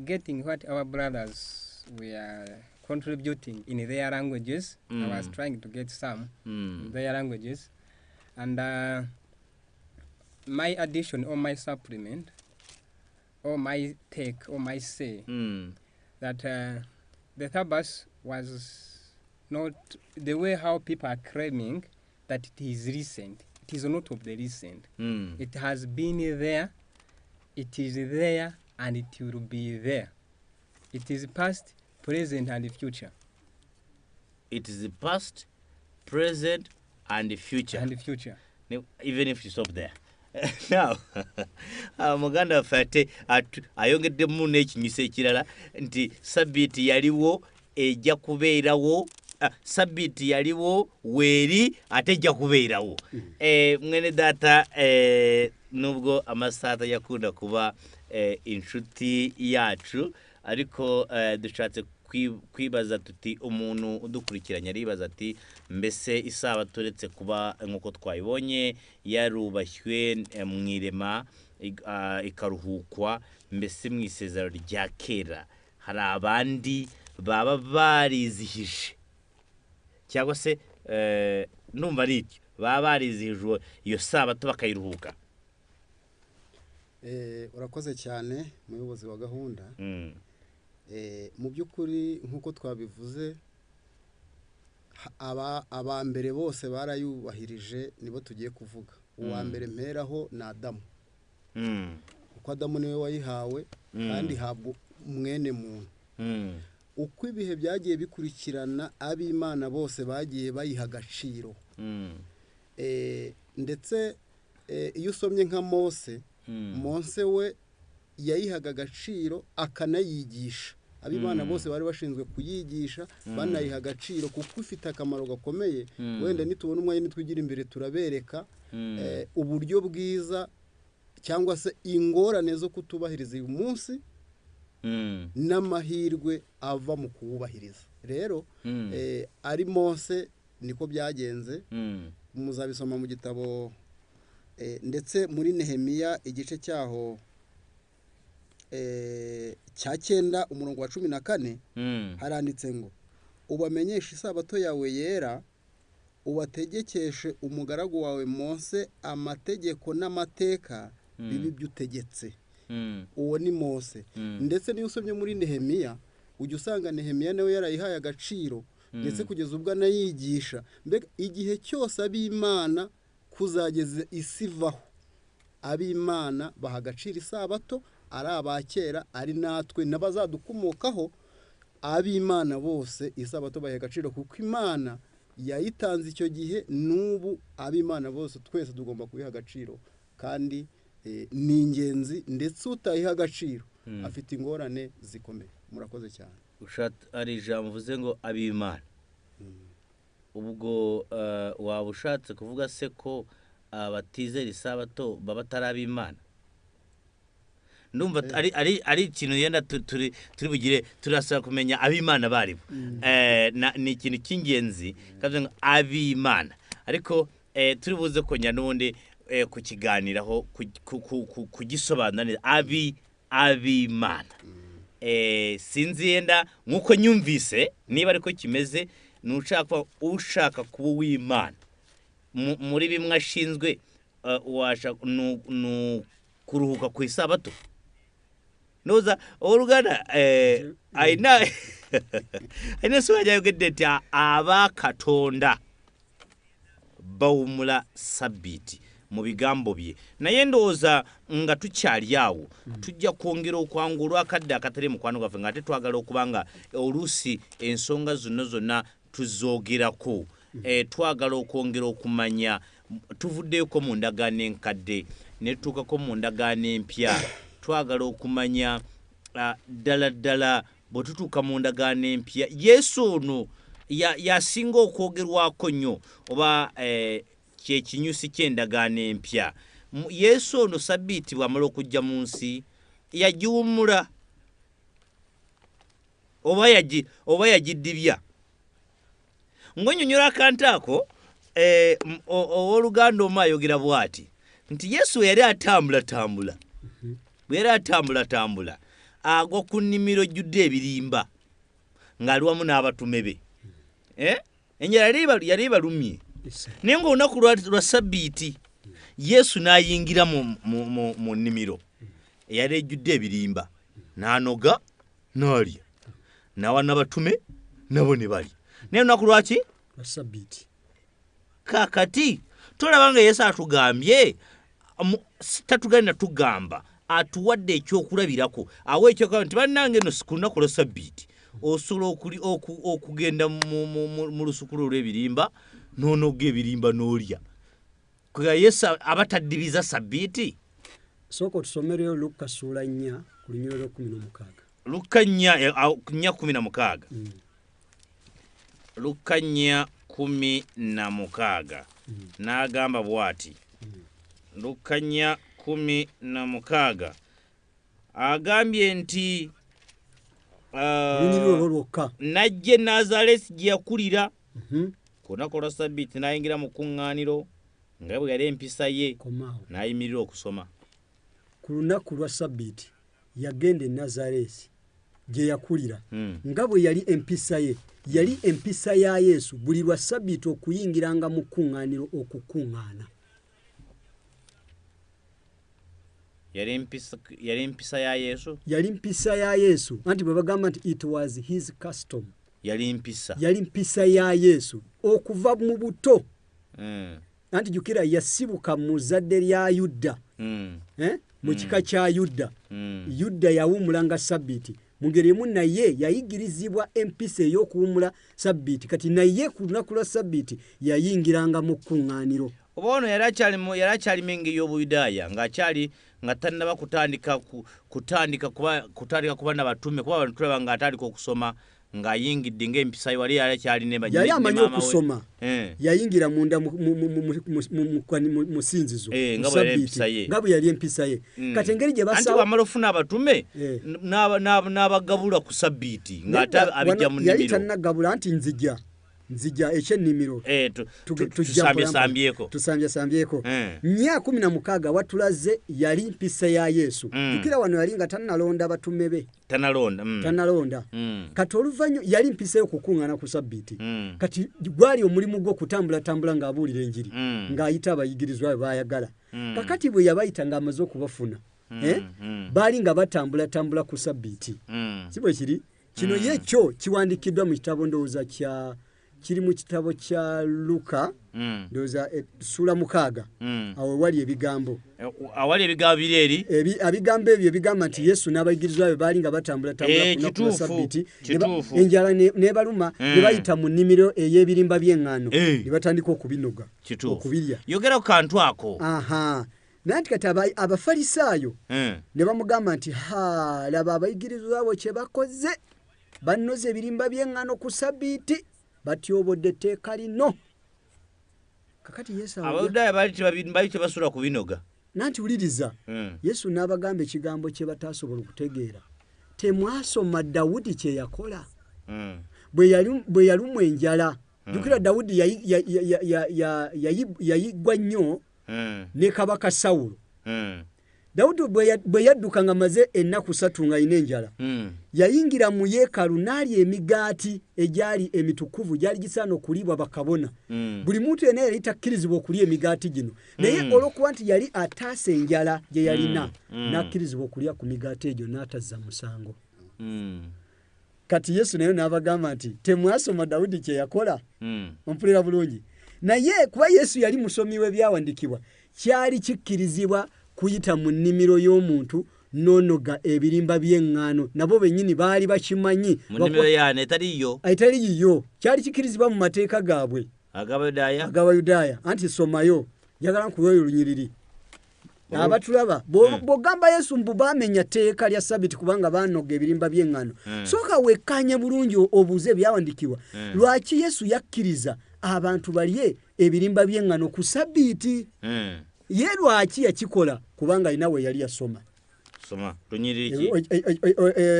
getting what our brothers were contributing in their languages. I was trying to get some in their languages. And my addition or my supplement or my take or my say that the Sabbath was not the way how people are claiming that it is recent. It is not of the recent. It has been there, it is there, and it will be there. It is past, present, and future. It is the past, present, and future. And future. Even if you stop there. Now, Muganda fate ayongedde mu n'ekinyusa ekirala nti Ssabbiiti yaliwo ejja kubeerawo. Ssabbiiti yaliwo weeri ate ejja kubeerawo. Mwene data nubwo amasaata yakunda kuba inshuti yacu ariko dushatse kwibaza tuti umuntu udukurikiranya aribaza ati mbese isabato uretse kuba nk'uko twayibonye yarubashywe mu irema ikaruhukwa mbese mu isezerano rya kera hari abandi baba barizihije cyangwa se numva ari iki baba barizihije iyo sabato bakayiruhuka. Urakoze cyane muyobozi wa gahunda. Mu by'ukuri nk'uko twabivuze aba mbere bose barayubahirije nibo tugiye kuvuga. Uwa mbere mperaho ni Adamu, kuko Adamu niwe wayihawe kandi habwa mwene muntu. Uko ibihe byagiye bikurikirana ab'Imana bose bagiye bayiha agaciro. Ndetse iyo usomye nka Mose we yayihaga agaciro akanayigisha. Ab'Imana bose bari bashinzwe kuyigisha banayiha agaciro kuko ifite akamaro gakomeye. Wenda nitubona umwanya nitwigira imbere turabereka uburyo bwiza cyangwa se ingorane zo kutubahiriza uyu munsi n'amahirwe ava mu kuwubahiriza. Rero ari Mose niko byagenze. Muzabisoma mu gitabo ndetse muri Nehemiya igice cyaho cya 9 umurongo wa 14 haranditse ngo ubamenyeshe isabato yawe yera ubategekeshe umugaragu wawe Mose amategeko n'amateka bibi byutegetse. Uwo ni Mose. Ndetse niyo usomye muri Nehemiya ujya usanga Nehemiya nawe yarayihaye agaciro ndetse kugeza ubwo anayigisha. Mbega igihe cyose ab'Imana kuzageze isivaho ab'Imana baha agaciro isabato, ari abakera ari natwe n'abazadukomokaho. Ab'Imana bose isabato baha agaciro kuko Imana yayitanze icyo gihe. N'ubu ab'Imana bose twese tugomba kubiha agaciro kandi ni ingenzi, ndetse utayiha agaciro afite ingorane zikomeye. Murakoze cyane. ari ijambo mvuze ngo ab'Imana ubwo waba ushatse kuvuga se ko abatizera isabato baba atari ab'Imana ndumva ari ikintu yenda turi bugire turasaba kumenya ab'Imana bari ni ikintu cy'ingenzi kavuze ngo ab'Imana ariko turi buze konya n'ubundi kukiganiraho kugisobanura ab'Imana sinzi yenda nkuko nyumvise niba ariko kimeze ushaka kuba uw'Imana muri bimwe ashinzwe kuruhuka ku isabato noza orugana aina suwaja yogedeti abakatonda bawumula Ssabbiiti mu bigambo bye naye ndooza nga tukyali awo tujja kwongera okwangulwa akadde akatali mukwano gwaffe nga ate twagala okubanga oluusi ensonga zonna tuzoogerako twagala okwongera okumanya tuvuddeko mu ndagaano enkadde ne tutuukako mu ndagaano empya twagala okumanya ddala bwe tutuuka mu ndagaano empya Yesu ono yasinga okwogerwako nnyo oba kyekinyusi ky'endagaano empya Yesu ono Ssabbiiti bw'amala okujja mu nsi yagiwummula oba yagiddibya ng'onnyonnyola akantu ako owooluganda omu ayogera bw'ati nti Yesu yali atambula bwe yali atambula agwa ku nnimiro ejjudde ebirimba ng'ali wamu n'abatume be enjala yali balumye naye ng'olunaku lwa Ssabbiiti Yesu n'ayingira mu nnimiro eyali ejjudde ebirimba n'anoga n'alya n'awa n'abatume nabo ne balya naye olunaku lwaki Ssabbiiti kakati tolaba nga Yesu atugambye tatugenda tugamba atuwadde ekyokulabirako awa ekyokulabira nti bannange no ku lunaku lwa Ssabbiiti osobola okugenda mu lusuku olw'ebirimba n'onoga ebirimba n'olya kuba Yesu abataddibiza Ssabbiiti sooka otusomereyo Luka ssuula 4 ku lunyiriro lwa 16 Luka 4:16 Luka 4:16 n'agamba bw'ati Luka 4:16 agambye nti najje Nazaleti gye yakulira ku lunaku lwa Ssabbiiti n'ayingira mu kuŋŋaaniro nga bwe yali empisa ye n'ayimirira okusoma ku lunaku lwa Ssabbiiti yagenda e Nazaleti gye yakulira nga bwe yali empisa ye yali empisa ya Yesu buli lwa Ssabbiiti okuyingiranga mu kuŋŋaaniro okukuŋŋaana yali empisa ya Yesu anti bwe bagamba nti it was his custom yali empisa ya Yesu okuva mu buto anti jukira yasibuka mu zadde lya Yuda mu kika kya Yuda Yuda yawumulanga Ssabbiiti mu ngeri emu naye yayigirizibwa empisa ey'okuwumula Ssabbiiti kati naye ku lunaku lwa Ssabbiiti yayingiranga mu kuŋŋaaniro oba ono yali akyali mengi y'Obuyudaaya ng'akyali nga tannaba kutandika kuba n'abatume kuba abantu tulaba ng'atandika okusoma ng'ayingidde ng'empisa wali akyali ne yali amanyi okusoma yayingira munda mu sinzizo nga bwe yali empisa ye kati engeri gye basawo anti wamala ofuna abatume n'abagabula ku Ssabbiiti ng'ate abijja mu nnimiro yali tannagabula anti nzija ekyennimiro tusambyeko 16 watulaze yali mpisa ya Yesu jukira wano yali nga tannalonda abatume be tannalonda kati oluvannyuma yali mpisa yo kukuŋŋaana ku Ssabbiiti kati gwali omulimu gwo kutambula ng'abuulira enjiri ng'ayita abayigirizwa bayagala kakati bwe yabayita ng'amaze okubafuna baali nga batambula ku Ssabbiiti si bwe kiri kino yekyo kiwandikiddwa mu kitabo ndowooza kiri mu kitabo kya Luka ndowooza ssuula 6 awo wali ebigambo biri eri ebigambo ebyo bigamba nti Yesu n'abayigirizwa be baali nga batambula ku Ssabbiiti enjala n'ebaluma ne bayita mu nnimiro ey'ebirimba by'eŋŋaano ne batandika okubinoga okubirya yogera ku kantu ako naye kati Abafalisaayo ne bamugamba nti laba abayigirizwa bo kye bakoze bannoze ebirimba by'eŋŋaano ku Ssabbiiti batyobodde etteeka lino. Kakati Yesu Abayudaaya bali tebasula ku binoga. nanti wuliriza Yesu n'abagamba ekigambo kye bataasobola okutegeera. Temwasoma Dawudi kye yakola bwe yalumwa enjala. Jjukira Dawudi yayiggwa nnyo ne kabaka Sawulo. Dawudi bwe yadduka nga maze ennaku 3 nga alina enjala, yayingira mu yeekaalu n'alya emigaati egyali emitukuvu gyali gisaana okulibwa bakabona. Buli muntu yenna yali takkirizibwa okulya emigaati gino, naye olw'okuba nti yali ataasa enjala gye yalina n'akkirizibwa okulya ku migaati egyo n'atazza musango. Kati Yesu naye n'abagamba nti temwasoma Dawudi kye yakola. Ompulira bulungi. Naye kuba Yesu yali musomi w'ebyawandiikibwa, kyali kikkirizibwa kuyita mu nnimiro y'omuntu n'onoga ebirimba by'eŋŋaano. Nabo bennyini baali bakimanyi. Mu nnimiro yaane etali yiyo. Kyali kikkirizibwa mu mateeka gaabwe ag'Abayudaaya. Anti somayo, njagala nkuweeyo olunyiriri. Abatulaba bw'ogamba Yesu mbu baamenya tteeka lya Ssabbiiti kubanga baanoga ebirimba by'eŋŋaano. Sooka wekkanye bulungi obuuze ebyawandiikibwa. Lwaki Yesu yakkiriza abantu balye ebirimba by'eŋŋaano ku Ssabbiiti? Ye lwaki yakikola? Kubanga alina we yali yasoma.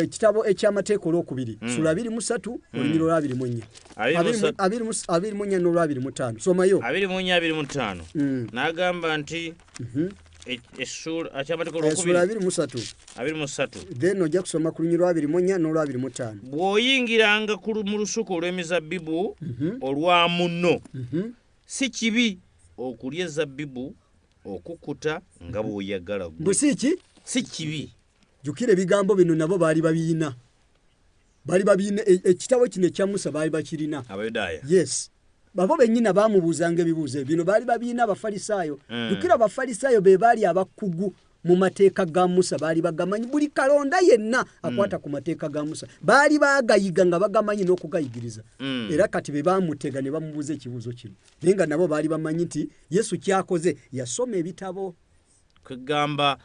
Ekitabo eky'amateeka olwokubiri sula 23 olunyiriri lwa 24 24 n'olwa 25. Somayo 24 n'agamba nti sula 23 then ojja kusoma ku lunyiriri lwa 24 n'olwa 25. Bw'oyingiranga mu lusuku olw'emizabbibu olwa munno, si kibi okulya ezabbibu okukuta nga bw'oyagala gwe. Busiki si kibi. Jukira ebigambo bino nabo baali babiina. Ekitabo kino ekya Musa baali bakirina. Abayudaaya. Yes. Babo bennyina baamubuuzanga ebibuuzo bino baali babiina Abafalisaayo. Jukira Abafalisaayo be baali abakugu mu mateeka ga Musa, baali bagamanyi. Buli kalonda yenna akwata ku mateeka ga Musa baali baagayiga nga bagamanyi n'okugayigiriza. Era kati be baamutega ne bamubuuza ekibuuzo kino. Naye nga nabo baali bamanyi nti Yesu kyakoze yasoma ebitabo. Kugamba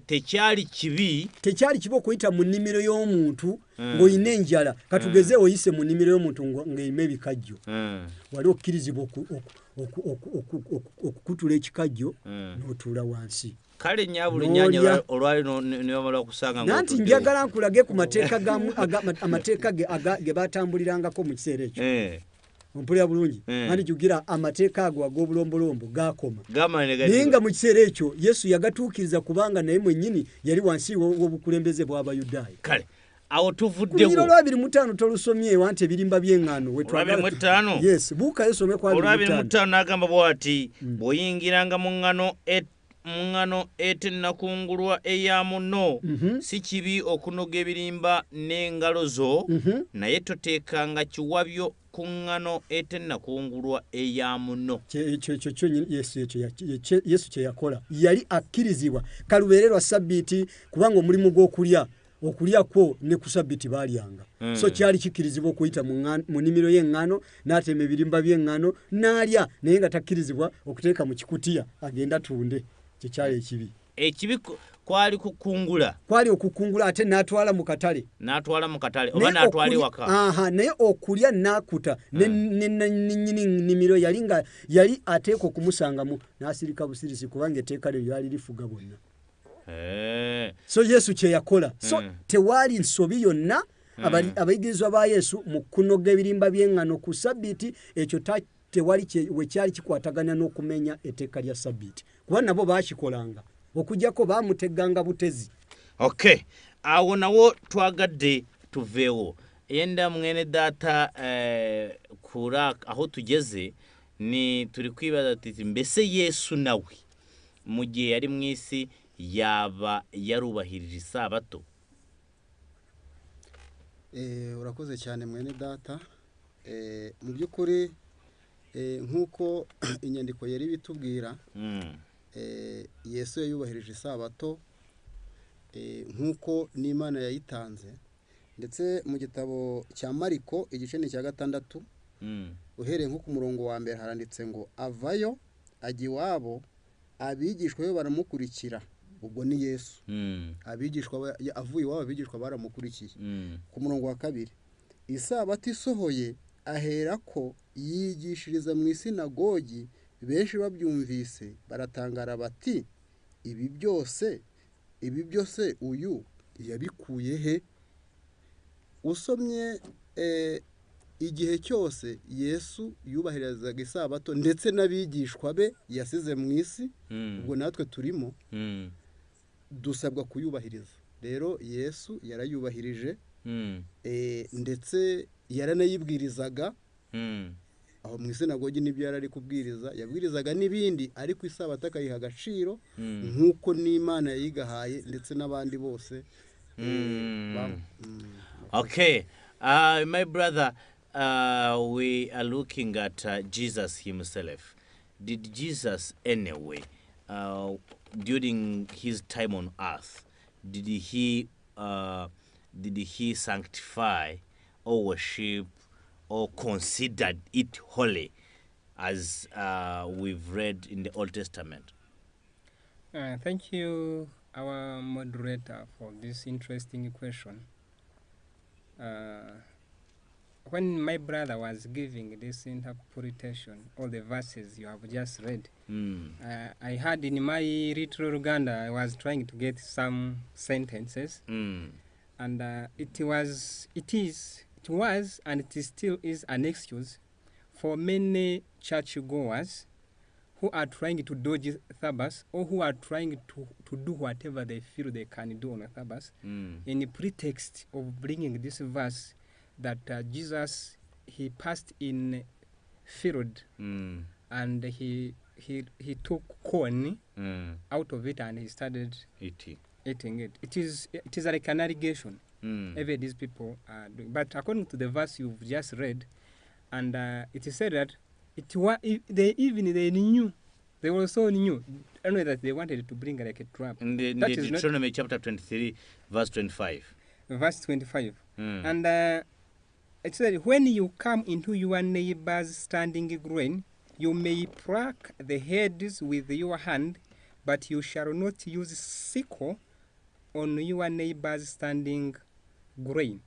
tekyali kibi okuyita mu nnimiro y'omuntu ng'olina enjala. Katugeze oyise mu nnimiro y'omuntu ng'erima ebikajjo. Wali okkirizibwa okukutula ekikajjo n'otuula wansi. Kale nnyabuli nnyanya olwali n'omala okusanga nanti njagala nkulage ku amateeka ge baatambulirangako mu kiseera ekyo. Ompulira bulungi. Kandi jjugira amateeka ago ag'obulombolombo gaakoma. Naye nga mu kiseera ekyo Yesu yagatuukiriza kubanga naye mwennyini yali wansi w'obukulembeze bw'Abayudaaya. Kale awo tuvuddewo. Kunyiro lwa 25 tolusomye wanti ebirimba by'eŋŋaano. Olwa 25? Yes, buuka yesome kwa 25. Olwa 25 n'agamba bw'ati bw'oyingiranga mu ŋŋaano etennakungulwa eya munno, si kibi okunoga ebirimba n'engalo zo, naye toteekanga kiwabyo ku ŋŋaano etennakungulwa eya munno. Yesu kye yakola. Yali akkirizibwa kalubeererwa Ssabbiiti kubanga omulimu gw'okulya kwo ne ku Ssabbiiti baalyanga. So kyali kikkirizibwa okuyita mu nnimiro y'eŋŋaano n'atema ebirimba by'eŋŋaano n'alya, naye nga takkirizibwa okuteeka mu kikutiya agenda tunde. Kyali ekibi. Ekibi kwali kukungula. Kwali okukungula ate n'atwala mu katale. Oba n'atwala ewaka. Naye okulya n'akuta n'ennyini nnimiro yali ateeka okumusangamu n'asirika busirisi kubanga etteeka lyo lyali lifuga bonna. So Yesu kye yakola. So tewaali nsobi yonna abayigirizwa ba Yesu mu kunoga ebirimba by'eŋŋaano ku Ssabbiiti. Ekyo tewali we kyali kikwatagana n'okumenya etteeka lya Ssabbiiti. Kuba nabo baakikolanga okujjako baamuteganga butezi. Okay, awo nawo twagadde tuveewo. Yenda mwene data kura aho tugeze ni turi kwibaza tuti mbese Yesu nawe mu gihe yari mu isi yaba yarubahirije Isabato. Urakoze cyane mwene data. Mu by'ukuri nk'uko inyandiko yari bitubwira, Yesu yayubahirije Isabato nk'uko n'Imana yayitanze. Ndetse mu gitabo cya Mariko igice ni cya 6 uhereye nko ku murongo wa mbere haranditse ngo avayo ajya iwabo abigishwa be baramukurikira ubwo ni Yesu abigishwa avuye iwabo abigishwa baramukurikiye ku murongo wa 2 Isabato isohoye aherako yigishiriza mu isinagogi benshi babyumvise baratangara bati ibi byose uyu yabikuye he usomye igihe cyose Yesu yubahirizaga isabato ndetse n'abigishwa be yasize mu isi ubwo natwe turimo dusabwa kuyubahiriza rero Yesu yarayubahirije ndetse yaranayibwirizaga aho mu isinagogi n'ibyo yarari kubwiriza yabwirizaga n'ibindi ariko isabato akayiha agaciro nk'uko n'Imana yayigahaye ndetse n'abandi bose Okay, my brother, we are looking at Jesus himself. Did Jesus anyway, during his time on earth, did he sanctify or worship or considered it holy, as we've read in the Old Testament? Thank you, our moderator, for this interesting question. When my brother was giving this interpretation, all the verses you have just read, I had in my little Uganda, I was trying to get some sentences, and it was, and it still is an excuse for many churchgoers who are trying to dodge Sabbath, or who are trying to do whatever they feel they can do on a Sabbath, in the pretext of bringing this verse that Jesus, he passed in field and he took corn out of it and he started eating it. It is like an allegation. Every these people are doing. But according to the verse you've just read, and it is said that they knew, they also knew, anyway, that they wanted to bring like a trap. In the Deuteronomy chapter 23, verse 25. Verse 25. And it said, when you come into your neighbor's standing grain, you may pluck the heads with your hand, but you shall not use sickle on your neighbor's standing grain.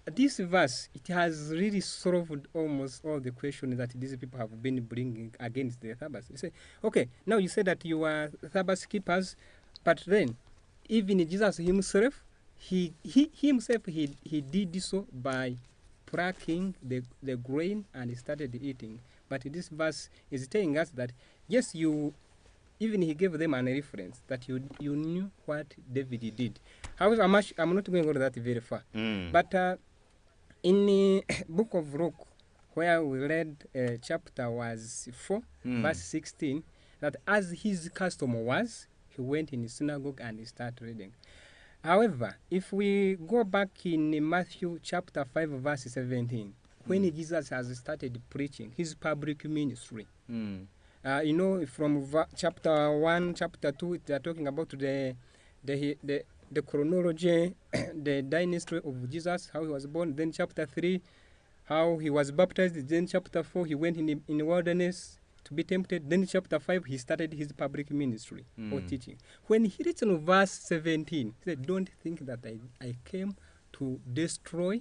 This verse, it has really solved almost all the questions that these people have been bringing against the Sabbath. They say, okay, now you say that you are Sabbath keepers, but then even Jesus himself, he did so by plucking the grain and he started eating. But this verse is telling us that, yes, even he gave them a reference that you knew what David did. However, I'm not going to go that very far. But in the book of Luke, where we read chapter was 4, verse 16, that as his custom was, he went in the synagogue and he started reading. However, if we go back in Matthew chapter 5, verse 17, when Jesus has started preaching his public ministry, from chapter 1, chapter 2, they are talking about the chronology, the dynasty of Jesus, how he was born. Then chapter 3, how he was baptized. Then chapter 4, he went in the wilderness to be tempted. Then chapter 5, he started his public ministry or teaching. When he reached in verse 17, he said, don't think that I came to destroy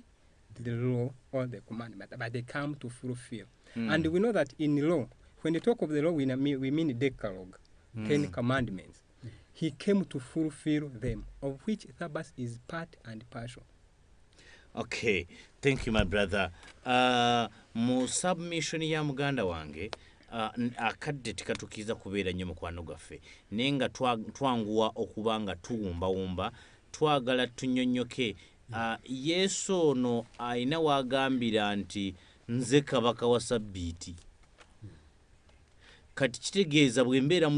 the law or the commandment, but they come to fulfill. And we know that in law, when they talk of the law, we mean Decalogue, 10 commandments. He came to fulfill them, of which Sabbath is part and partial. Okay, thank you, my brother. Mu submission ya muganda wange, akadde tikatukiza kubeera nnyo mukwano gwaffe naye nga twanguwa okubanga tuwumbawumba twagala tunnyonnyoke Yesu ono ayina wagambira nti nze kabaka wa Ssabbiiti. Kati kitegeeza bwembeera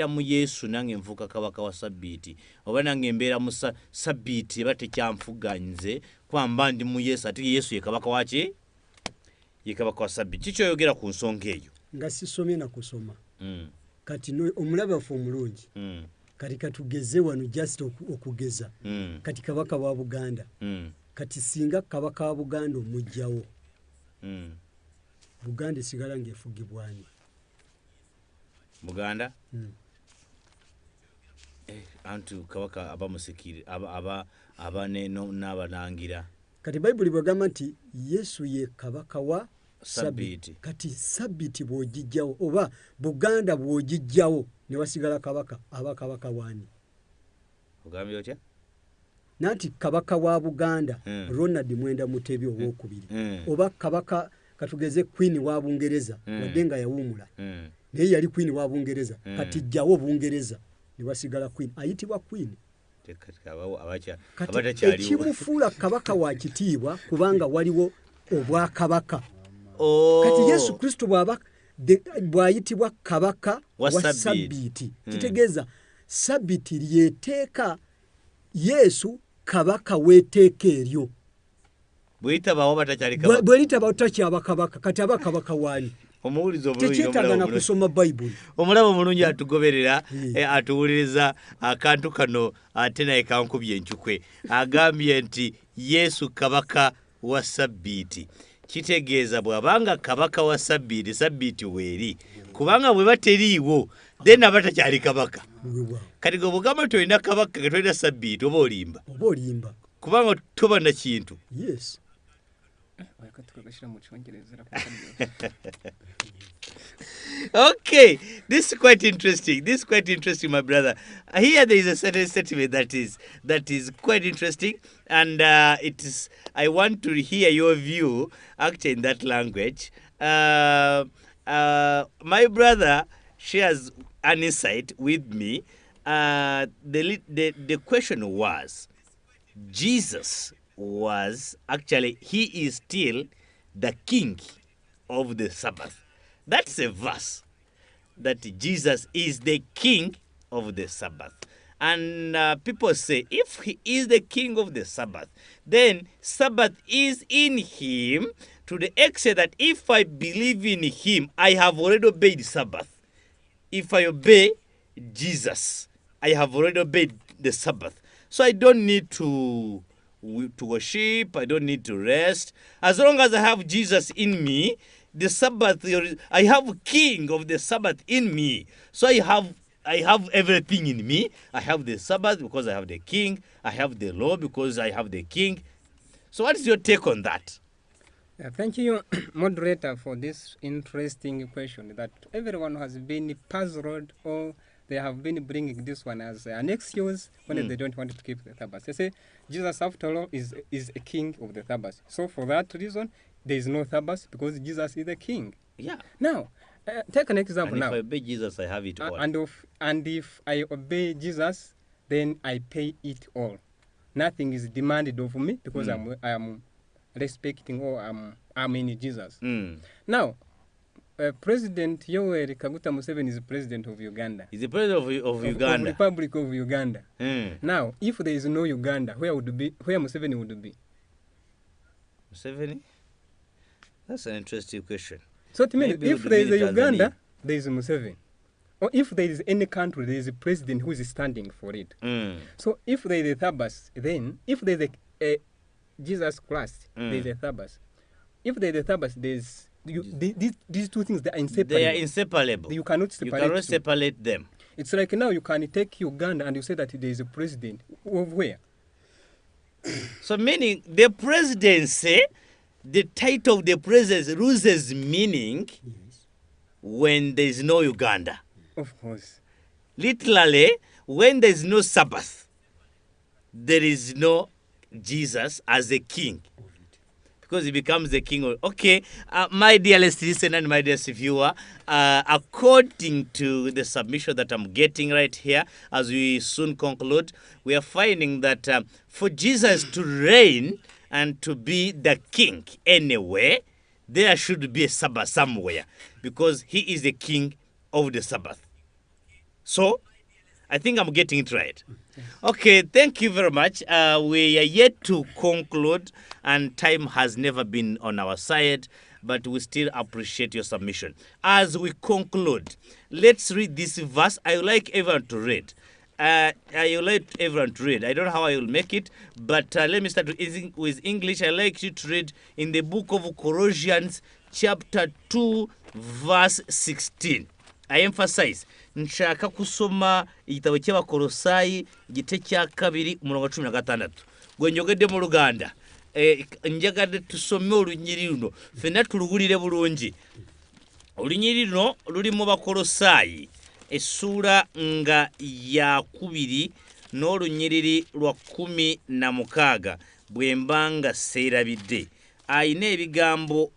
mu Yesu nange nfuuka kabaka wa Ssabbiiti, oba nange mbeera mu Ssabbiiti eba tekyamfuganyize kwamba ndi mu Yesu ate Yesu ye kabaka waki? Ye kabaka wa Ssabbiiti. Kiki oyogera ku nsonga eyo? Nga sisomye na kusoma. Kati omulabe waffe omulungi. Kati katugeze wano just okugeza. Kati kabaka wa Buganda. Kati singa kabaka wa Buganda omujjawo. Buganda esigala ng'efugibwani. Buganda? antu kabaka abamusikiri aba n'abalangira. Kati Bayibuli bwagamba nti Yesu ye kabaka wa Ssabbiiti. Kati Ssabbiiti bw'ogijjawo oba Buganda bw'ogijjawo ne wasigala kabaka aba kabaka waani? Ogambye otya? Nanti kabaka wa Buganda Ronald Mwenda Mutebi owokubiri oba kabaka katugeze Queen wa Bungereza wadde nga yawumula naye yali Queen wa Bungereza kati jjawo Bungereza ne wasigala Queen ayitibwa Queen. Kati ekimufuula kabaka wa kitiibwa kubanga waliwo obwakabaka. Kati Yesu Kristo bw'ayitibwa kabaka wa Ssabbiiti kitegeeza Ssabbiiti lyeteeka Yesu kabaka weteeka eryo. Bw'litabawo batakyali kabaka. Bw'litabawo takyaba kabaka kati aba kabaka waani? Omuwulizo omulungi tekyetaaga kusoma Bayibuli. Omulabo omulungi atugoberera atuwuliriza akantu kano ate naye kankubye enkyukwe. Agambye nti Yesu kabaka wa Ssabbiiti. Kitegeeza bw'abanga kabaka wa Ssabbiiti, Ssabbiiti weeri. Kubanga bwe bateriiwo then abatakyali kabaka. Kati gobugamba tolina kabaka nga tolina Ssabbiiti oba olimba. Kubanga toba na kintu. Yes. Okay, this is quite interesting. My brother. Here there is a certain statement that is quite interesting, and it is. I want to hear your view, actually, in that language. My brother shares an insight with me. The question was, Jesus was actually, he is still the king of the Sabbath. That's a verse that Jesus is the king of the Sabbath. And people say, if he is the king of the Sabbath, then Sabbath is in him to the extent that if I believe in him, I have already obeyed Sabbath. If I obey Jesus, I have already obeyed the Sabbath. So I don't need to worship, I don't need to rest. As long as I have Jesus in me, the Sabbath, I have king of the Sabbath in me. So I have everything in me. I have the Sabbath because I have the king. I have the law because I have the king. So what is your take on that? Thank you, moderator, for this interesting question that everyone has been puzzled, or they have been bringing this one as an excuse when they don't want to keep the Sabbath. They say Jesus, after all, is a king of the Sabbath. So for that reason, there is no Sabbath because Jesus is the king. Yeah. Now, take an example and now. If I obey Jesus, I have it all. And if I obey Jesus, then I pay it all. Nothing is demanded of me because I am respecting or I'm in Jesus. Now, President Yoweri Kaguta Museveni is the president of Uganda. He's the president of Uganda. Of Republic of Uganda. Now, if there is no Uganda, where Museveni would be? Museveni? That's an interesting question. So to me, if there is a Uganda, there is a Museveni. Or if there is any country, there is a president who is standing for it. So if there is a Sabbath, then if there is a Jesus Christ, there is a Sabbath. If there is a Sabbath, there is these two things, they are inseparable. They are inseparable. You cannot separate them. It's like now you can take Uganda and you say that there is a president of where? So meaning the presidency, the title of the presidency loses meaning when there is no Uganda. Of course. Literally, when there is no Sabbath, there is no Jesus as a king. Because he becomes the king of... Okay, my dearest listener and my dearest viewer, according to the submission that I'm getting right here, as we soon conclude, we are finding that for Jesus to reign and to be the king anyway, there should be a Sabbath somewhere, because he is the king of the Sabbath. So, I think I'm getting it right. Okay, thank you very much. We are yet to conclude, and time has never been on our side, but we still appreciate your submission. As we conclude, let's read this verse. I would like everyone to read. I don't know how I will make it, but let me start with English. I like you to read in the book of Colossians, chapter 2, verse 16. I emphasize nshaka kusoma igitabo cy'Abakolosayi igice cya 2 umurongo 16 gwe njogedde mu Luganda njagade tusome olunyiri luno fena tuluwulire bulungi. Olunyiri luno luli mu Bakolosayi essura nga ya 2 n'olunyiriri lwa 16 bwembanga seerabidde. Ayina ebigambo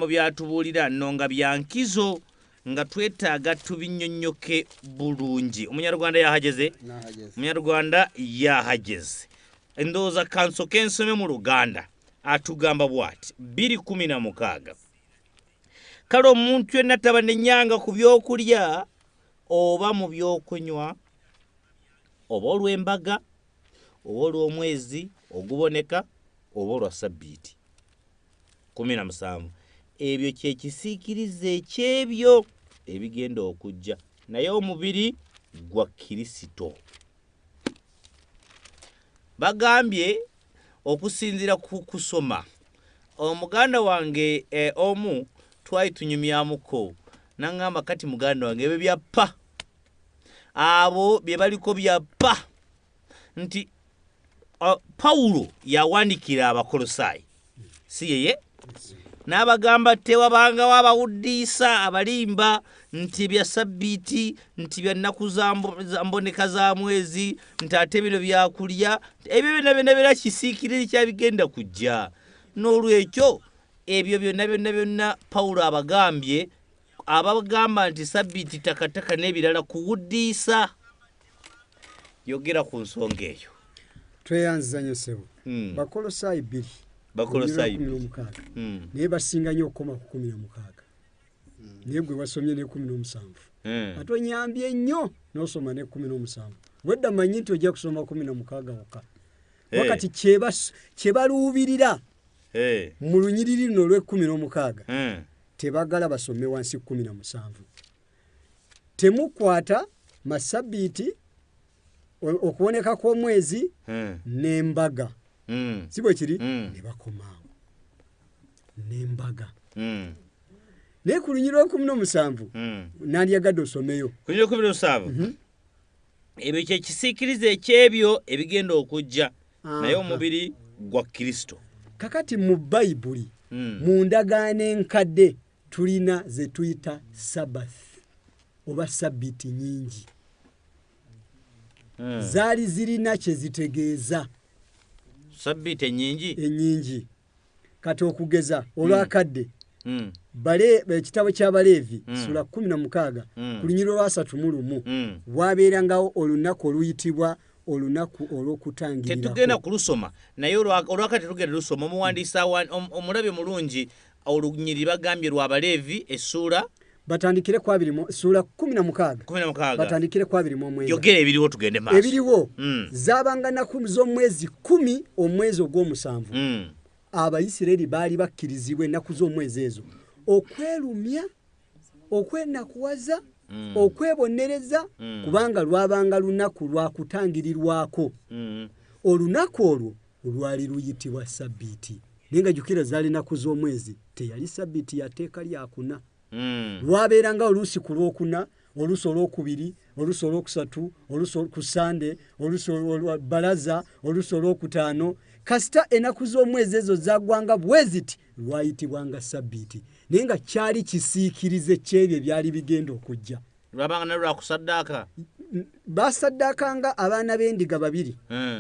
byatubuulira nonga byankizo nga twetaaga tubinnyonnyoke bulungi. Omunyarwanda yahageze. Endowooza kansoke nsome mu Luganda atugamba bw'ati 2:16 kale omuntu yenna tabanenyanga ku byokulya oba mu byokunywa oba olw'embaga oba olw'omwezi oguboneka oba olwa Ssabbiiti. 17 ebyo kye kisiikirize eky'ebyo ebigenda okujja naye omubiri gwa Kristo. Bagambye okusinzira ku kusoma omuganda wange omu twali tunyumyamuko nangamba kati muganda wange ebyo byappa abo bye baliko byappa nti Paulo yawandikira Abakolosayi si yeye n'abagamba tewabanga wabawuddiisa abalimba nti bya Ssabbiiti nti bya nnaku za mboneka za mwezi nti ate bino byakulya ebyo byonna kisiikirire kyabigenda kujja. N'olwekyo ebyo byonna Paulo abagambye abagamba nti Ssabbiiti takataka n'ebirala kuwuddiisa. Yogera ku nsonga eyo. Tweyanziza nnyo ssebo. Bakolosayi 2 naye basinga nnyo okukoma ku 16 naye gwe wasomye ne 17 ate onyambye nnyo n'osoma ne 17 wedda manyi nti ojja kusoma 16 wokka wakati kyebaluubirira mu lunyiriri luno olw'e16 tebagala basome wansi 17 temukwata Massabbiiti okuboneka kw'omwezi n'embaga si bwe kiri ne bakomaawo n'embaga naye ku lunyiriri lwa 17 nandyagadde osomeyo ku lunyiriri lwa 17 ebyo kye kisiikirize eky'ebyo ebigenda okujja naye omubiri gwa Kristo. Kakati mu Bayibuli mu ndagaano enkadde tulina ze tuyita Sabbath oba Ssabbiiti nyingi zaali zirina kye zitegeeza. Ssabbiiti ennyingi kati okugeza olwakadde ekitabo ky'Abaleevi sura 16 ku lunyiriri lwa 31 waabeerangawo olunaku oluyitibwa olunaku olw'okutangirira. Tetugenda kulusoma naye olwakati tugenda lusoma omuwandiisa omulabe mulungi olunyiriri bagambye lwa Abaleevi essura batandikire ku 2 sura 16 batandikire ku 2 yogera ebiriwo tugende maaso. Ebiriwo zaabanga nnaku z'omwezi 10 omwezi ogw'omusanvu Abayisirayiri baali bakkirizibwa ennaku z'omwezi ezo okwerumya okwenakuwaza okwebonereza kubanga lwabanga lunaku lwa kutangirirwako. Olunaku olwo lwali luyitibwa Ssabbiiti naye nga jjukira zaali nnaku z'omwezi teyali Ssabbiiti yateeka lyakuna. Lwabeeranga oluusi ku lwokuna oluusi olwokubiri oluusi olwokusatu oluusi ku Sande oluusi balaza oluusi olwokutaano kasita ennaku z'omwezi ezo zaggwanga bwe ziti lwayitibwanga Ssabbiiti naye nga kyali kisiikirize ky'ebyo ebyali bigenda okujja. Lwabanga ne lwakusaddaaka basaddaakanga abaana b'endiga 2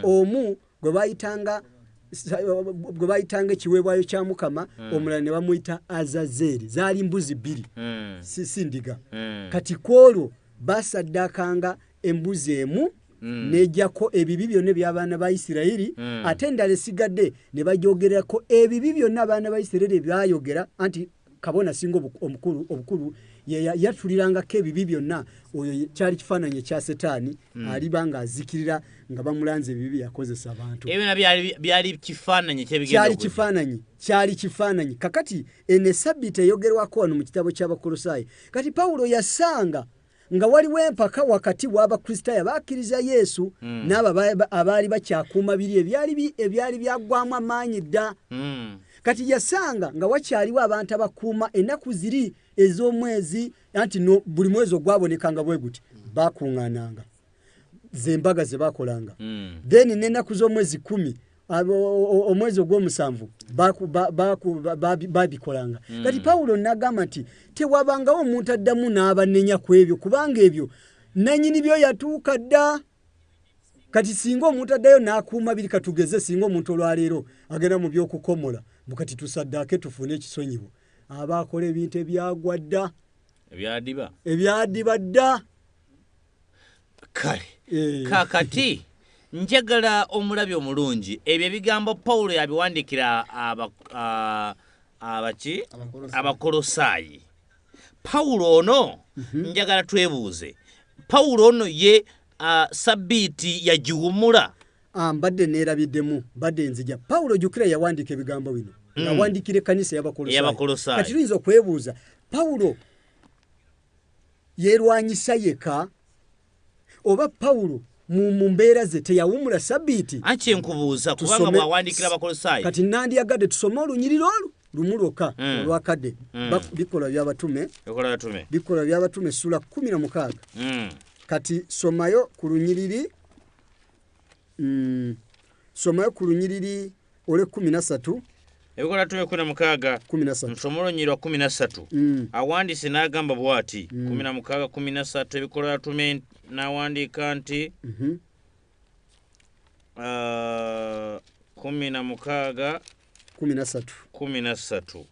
omu gwe bayitanga ekiweebwayo kya Mukama omulala ne bamuyita Azazeeri zaali mbuzi 2 si ndiga. Kati kwolwo basaddaakanga embuzi emu nejjako ebibi byonna by'abaana ba Isirayiri ate endala esigadde ne bajogerako ebibi byonna abaana ba Isirayiri byayogera anti kabona singa obukulu yatulirangako ebibi byonna oyo kyali kifaananyi kya Setaani alibanga azikirira nga bamulanze ebibi yakozesa abantu. Ebyo byali kifaananyi kyali kifaananyi. Kakati ene Ssabbiiti eyogerwako wano mu kitabo ky'Abakolosayi kati Pawulo yasanga nga waliwo empaka wakati w'Abakristaayo abakkiriza Yesu n'abo abaali bakyakuuma biri ebyali byaggwamu amaanyi dda. kati yasanga nga wakyaliwo abantu abakuuma ennaku ziri ez'omwezi anti no buli mwezi ogwabonekanga bwe guti bakuŋŋaananga zembaga ze bakolanga then n'ennaku z'omwezi 10 omwezi ogw'omusanvu babikolanga kati Pawulo n'agamba nti tewabangawo omuntu addamu n'abanenya ku ebyo kubanga ebyo nannyini byo yatuuka dda kati singa omuntu addayo n'akuuma biri katugeze singa omuntu olwaleero agenda mu by'okukomola bukati tusaddaake tufune ekisonyibo abaakola ebintu ebyagwa dda ebyadiba dda kale kakati njagala omulabi omulungi ebyo ebigambo Pawulo yabiwandikira abakolosaayi Pawulo ono njagala twebuuze Pawulo ono ye Ssabbiiti yagiwumula mbadde neerabiddemu badde nzija Pawulo jjukira yawandika ebigambo bino yawandikira ekkanisa y'abakolosaayi kati tuyinza okwebuuza Pawulo yeerwanyisa yeka oba Pawulo mu mbeera ze teyawumula Ssabbiiti anti nkubuuza kubanga bwawandikira abakolosaayi kati nandyagadde tusome olunyiriri olwo lumu lwokka olwakadde bikolwa by'abatume sula 16 kati somayo ku lunyiriri ole 13 ebikola tume 16 nsomo olunyiriri 13 awandiise n'agamba bw'ati 16 ebikola tume n'awandiika nti 16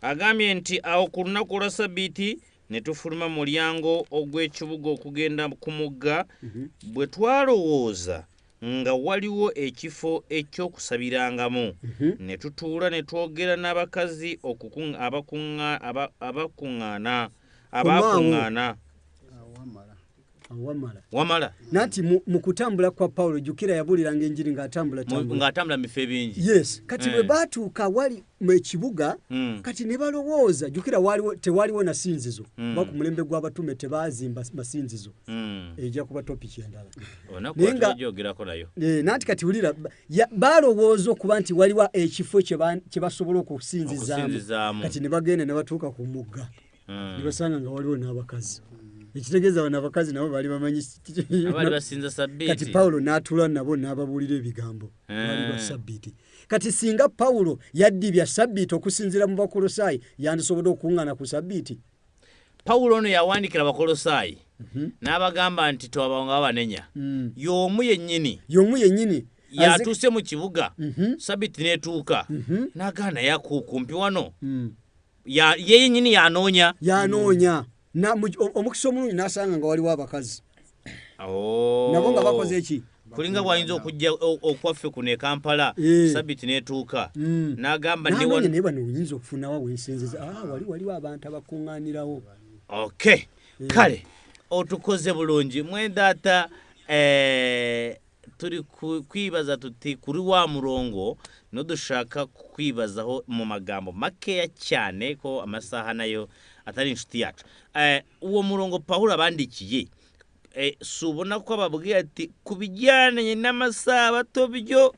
agambye nti awo ku lunaku lwa Ssabbiiti ne tufuluma mu mulyango ogw'ekibuga okugenda ku mugga bwe twalowooza nga waliwo ekifo eky'okusabirangamu ne tutuula ne twogera n'abakazi abakuŋŋaana wamala nati mu kutambula kwa Pawulo jukira yabuliranga enjiri ng'atambula mife bingi yes kati bwe baatuuka wali mu kibuga kati ne balowooza jukira tewaliwo na sinzizo ku mulembe gw'abatume tebaazimba masinzizo ejja kuba topiki endala nanti kati wulira balowooza okuba nti waliwo ekifo kye basobola okusinzizaamu kati ne bagenda ne batuuka ku mugga ne basanga nga waliwo n'abakazi ekitegeeza bano abakazi nabo bali bamanyi basinza Ssabbiiti kati Pawulo n'atuula nabo n'ababuulira ebigambo bali ba Ssabbiiti kati singa Pawulo yaddibya Ssabbiiti okusinziira mu bakolosaayi yandisobodde okuŋŋaana ku Ssabbiiti Pawulo ono yawandikira abakolosaayi n'abagamba nti tewabanga babanenya y'omu yennyini yatuuse mu kibuga Ssabbiiti n'etuuka n'agaana yakuukumpi wano ye yennyini yanoonya omukisa omulungi n'asanga nga waliwo abakazi nabo nga bakoze eki kulinga bwayinza okujja okwaffe kuno e Kampala Ssabbiiti n'etuuka n'agamba naye bano oyinza okufunawo wensinziza waliwo abantu abakuŋŋaanirawo okay kale otukoze bulungi mwendaata turi kwibaza tuti kuri wa murongo no dushaka kwibazaho mu magambo makeya cyane ko amasaha nayo atari inshuti yacu uwo murongo Pawulo abandikiye subona ko ababwiye ati kubijyanye n'amasabato byo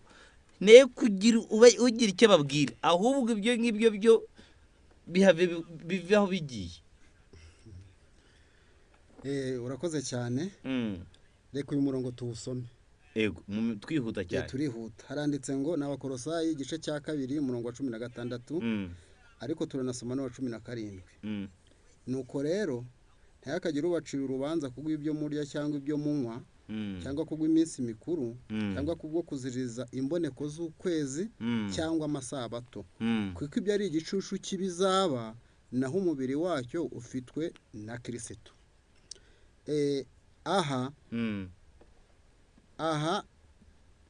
ne kugira ugira icyo babwira ahubwo ibyo ngibyo byo bivaho bigiye urakoze cyane reka uyu murongo tuwusome ego twihuta cyane turihuta haranditse ngo n'abakolosaayi igice cya 2 umurongo wa 16 ariko turanasoma no wa 17 nuko rero ntihakagire ubacira urubanza kubw'ibyo murya cyangwa ibyo munywa cyangwa kubw'iminsi mikuru cyangwa kubwo kuziriza imboneko z'ukwezi cyangwa amasabato kuko ibyo ari igicushu kibizaba naho umubiri wacyo ufitwe na Kristo aha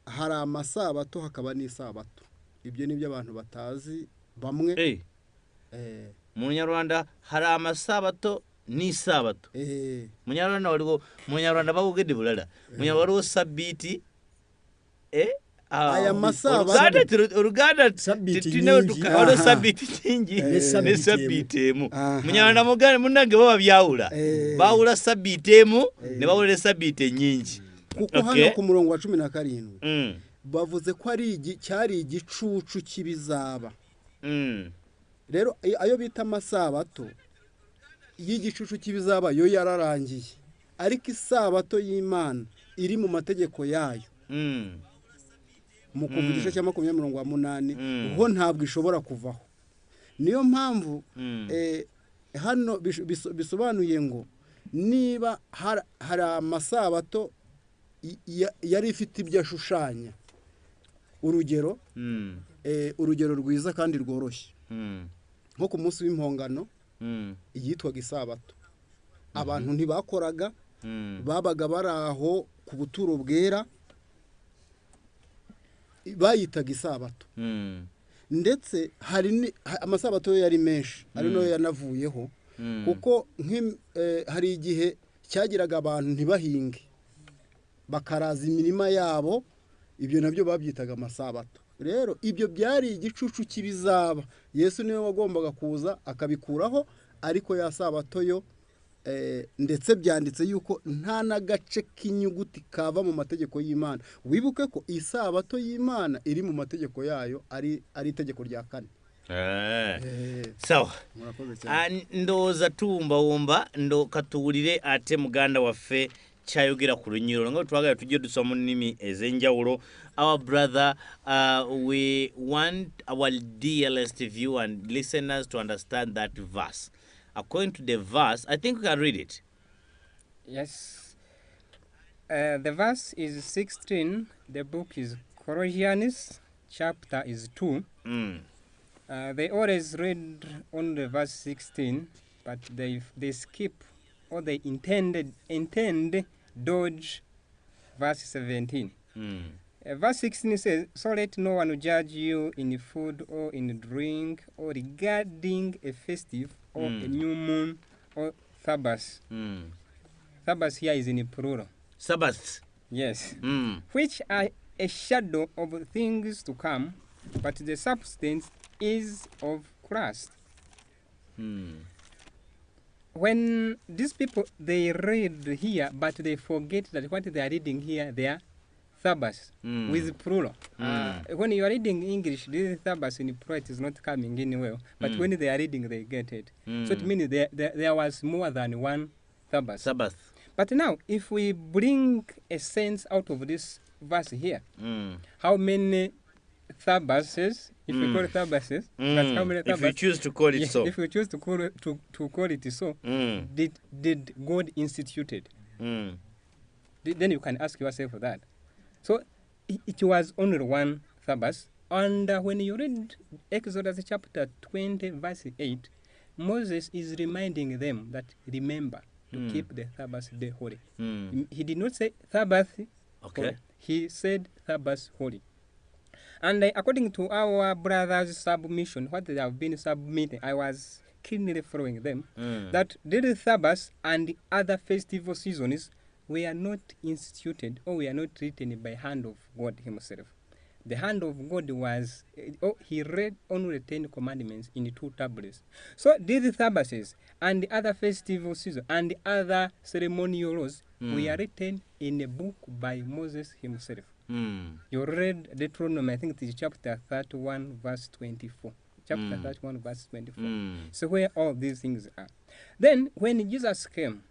hari amasabato hakaba n'isabato ibyo nibyo abantu batazi bamwe Munyarwanda hari amasabato n'isabato Munyarwanda bawugede bulala Munyarwanda Ssabbiiti aya masabato uruganda tino tukabalo Ssabbiiti nyingi ne Ssabbiiti emu Munyarwanda mugane munange baba byawula bawula Ssabbiiti emu ne bawula Ssabbiiti nyingi kuko hano ku murongo wa 17 bavuze ko ari cyari igicucu kibizaba rero ayo bita amasabato y'igicucu cy'ibizaba yo yararangiye, ariko isabato y'Imana iri mu mategeko yayo mu kuva igice cya 20:8 ho ntabwo ishobora kuvaho. Niyo mpamvu hano bisobanuye ngo niba hari amasabato yari ifite ibyo ashushanya, urugero rwiza kandi rworoshye, nko ku munsi w'impongano yitwaga isabato, abantu ntibakoraga, babaga bari aho ku buturo bwera, bayitaga isabato. Ndetse hari amasabato yo yari menshi, ari nayo yanavuyeho, kuko hari igihe cyagiraga abantu ntibahinge, bakaraza imirima yabo, ibyo nabyo babyitaga amasabato. Rero ibyo byari igicucu cy'ibizaba, Yesu niwe wagombaga kuza akabikuraho, ariko ya sabato yo ndetse byanditse yuko nta n'agace k'inyuguti kava mu mategeko y'Imana. Wibuke ko isabato y'Imana iri mu mategeko yayo, ari itegeko rya 4. Sawa, ndoza tumbawumba ndo katuwulire ate muganda waffe kyayogera ku lunyiro nga twagala tujje dusoma nnimi ez'enjawulo. Our brother, we want our dearest viewer and listeners to understand that verse. According to the verse, I think we can read it. Yes. The verse is 16. The book is Colossians, chapter is 2. They always read on the verse 16, but they skip, or they intend dodge verse 17. Verse 16 says, so let no one judge you in food or in drink or regarding a festive or a new moon or Sabbath. Sabbath here is in plural. Sabbath. Yes. Which are a shadow of things to come, but the substance is of Christ. When these people, they read here, but they forget that what they are reading here, they are Sabbath with plural. When you are reading English, this Sabbath in plural is not coming anywhere, but when they are reading, they get it. So it means there was more than one Sabbath. But now, if we bring a sense out of this verse here, how many Sabbaths, if we call it Sabbaths, but how many Sabbaths, if we choose to call it so, if we choose to call it so, did God instituted? Then you can ask yourself that. So it was only one Sabbath. And when you read Exodus chapter 20, verse 8, Moses is reminding them that remember to keep the Sabbath day holy. He did not say Sabbath holy. He said Sabbath holy. And according to our brothers' submission, what they have been submitting, I was keenly following them, that daily Sabbaths and other festival seasons were not instituted or were not written by hand of God himself. The hand of God was, he read only the 10 commandments in 2 tablets. So these Sabbaths and the other festival seasons and the other ceremonial laws were written in a book by Moses himself. You read Deuteronomy, I think it is chapter 31, verse 24. Chapter 31, verse 24. So where all these things are. Then when Jesus came,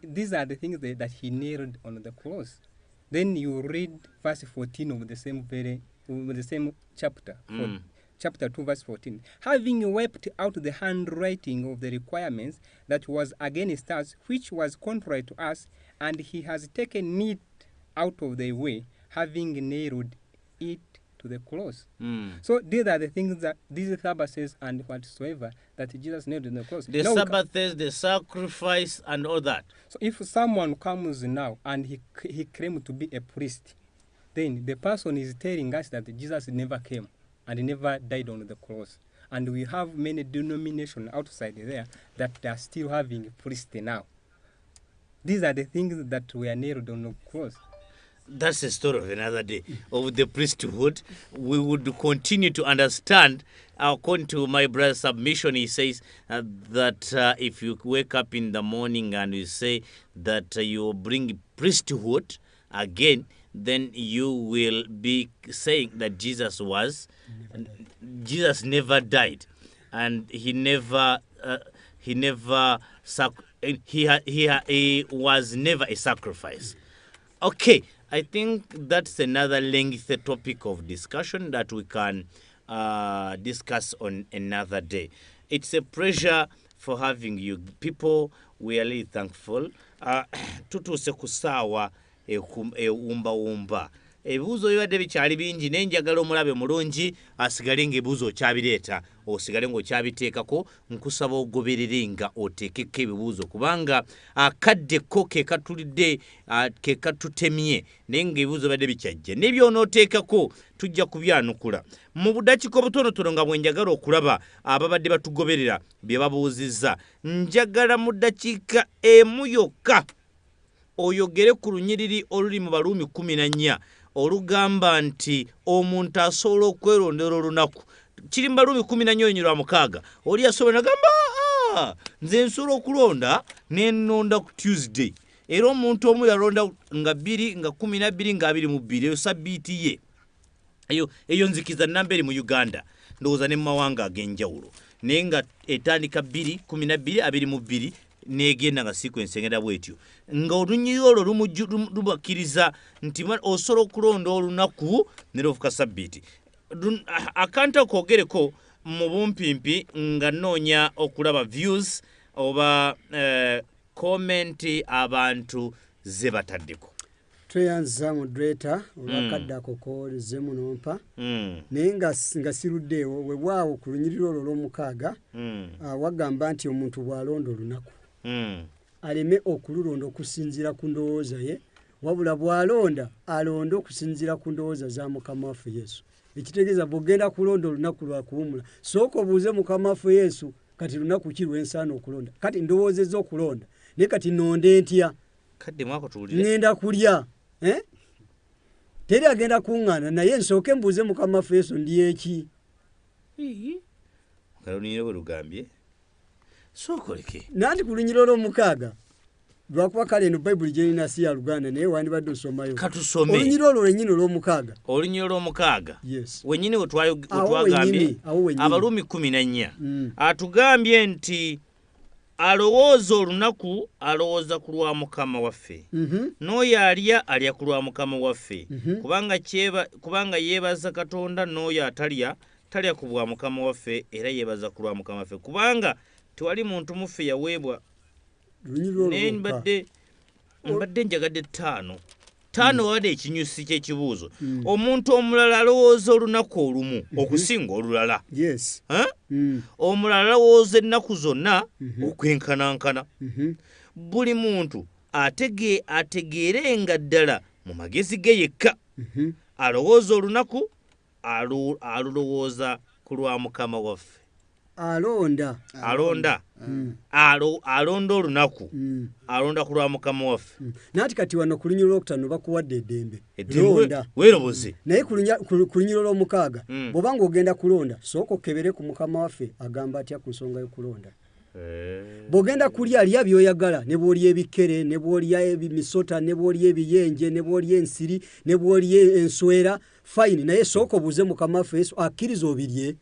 these are the things that he nailed on the cross. Then you read verse 14 of the same chapter, chapter 2, verse 14. Having wiped out the handwriting of the requirements that was against us, which was contrary to us, and he has taken it out of the way, having nailed it to the cross. So these are the things that these Sabbaths and whatsoever that Jesus nailed on the cross. The Sabbaths, the sacrifice, and all that. So if someone comes now and he claims to be a priest, then the person is telling us that Jesus never came and never died on the cross. And we have many denominations outside there that are still having priests now. These are the things that were nailed on the cross. That's a story of another day, of the priesthood. We would continue to understand. According to my brother's submission, he says that if you wake up in the morning and you say that you bring priesthood, again, then you will be saying that Jesus never died, and he was never a sacrifice. Okay, I think that's another lengthy topic of discussion that we can discuss on another day. It's a pleasure for having you people. We are really thankful. Tutuse kusawa umba. Ebibuuzo bibadde bikyali bingi naye njagala omulabe mulungi asigale ng'ebibuuzo okyabireeta osigale ng'okyabiteekako nkusaba ogoberere nga oteekeko ebibuuzo kubanga akaddeko ke katulidde ke katutemye naye ng'ebibuuzo bibadde bikyajja n'ebyonooteekako tujja kubyanukula mu budakiika obutonotono nga bwe njagala okulaba ababadde batugoberera bye babuuzizza njagala mu ddakiika emu yokka oyogere ku lunyiriri oluli mu Baruumi 14 olugamba nti omuntu asobola okwerondera olunaku kiri mu Baruumi 14:6 oli asobola nagamba nze nsobola okulonda nenonda ku Tuesday era omuntu omu yalonda nga 2 nga 12 nga 22 eyo Ssabbiiti ye eyo nzikiza namberi mu Uganda ndowooza ne mu mawanga ag'enjawulo naye nga etandika 2 12 22 negenda nga sequence engenda bwetyo nga olunyiri olwo lubakkiriza nti osobola okulonda olunaku nerofuka Ssabbiiti akanta kwogereko mu bumpimpi nga noonya okulaba views oba comment abantu ze bataddeko tweyanza moderator olwakadde akoko zemu nompa naye nga siruddeewo webwawo ku lunyiriri olwo olw'omukaaga wagamba nti omuntu bw'alonda olunaku aleme okululonda okusinziira ku ndowooza ye wabula bw'alonda alonda okusinziira ku ndowooza za Mukama waffe Yesu ekitegeeza bw'ogenda kulonda olunaku lwa kuwumula sooka obuuze Mukama waffe Yesu kati lunaku ki lwensaana okulonda kati ndowoozezza okulonda naye kati nonde ntya ngenda kulya teri agenda kuŋŋaana naye nsooke mbuuze Mukama waffe Yesu ndi eki kaloniire bwe lugambye sokoleke nanti ku lunyiriro olw'omukaaga lwakuba kale eno bayibuli gyerina si ya Luganda naye wandibadde osomayo katusome olunyiriro olwo lwennyini olw'omukaaga wennyini we twagambye Abaruumi 14 atugambye nti alowooza olunaku alowooza ku lwa Mukama waffe n'oyo alya ku lwa Mukama waffe kubanga yeebaza Katonda n'oyo talya ku bwa Mukama waffe era yeebaza ku lwa Mukama waffe kubanga tewali muntu muffe yaweebwa naye mbadde njagadde 5 wadde ekinyusi ky'ekibuuzo omuntu omulala alowooza olunaku olumu okusinga olulala omulala alowooza ennaku zonna okwenkanankana buli muntu ategeere nga ddala mu magezi ge yekka alowooza olunaku alulowooza ku lwa Mukama waffe alonda olunaku alonda ku lwa Mukama waffe nati kati wano ku lunyiriro olwokutaano bakuwadde eddembe londa weeroboze naye ku lunyiriro olw'omukaaga bw'obanga ogenda kulonda sooka okebere ku Mukama waffe agamba atya ku nsonga y'okulonda bw'ogenda kulya by'oyagala ne bw'olya ebikere ne bw'olya emisota ne bw'olya ebiyenje ne bw'olya ensiri ne bw'olya enswera fine naye sooka obuuze Mukama waffe Yesu akkiriza obirye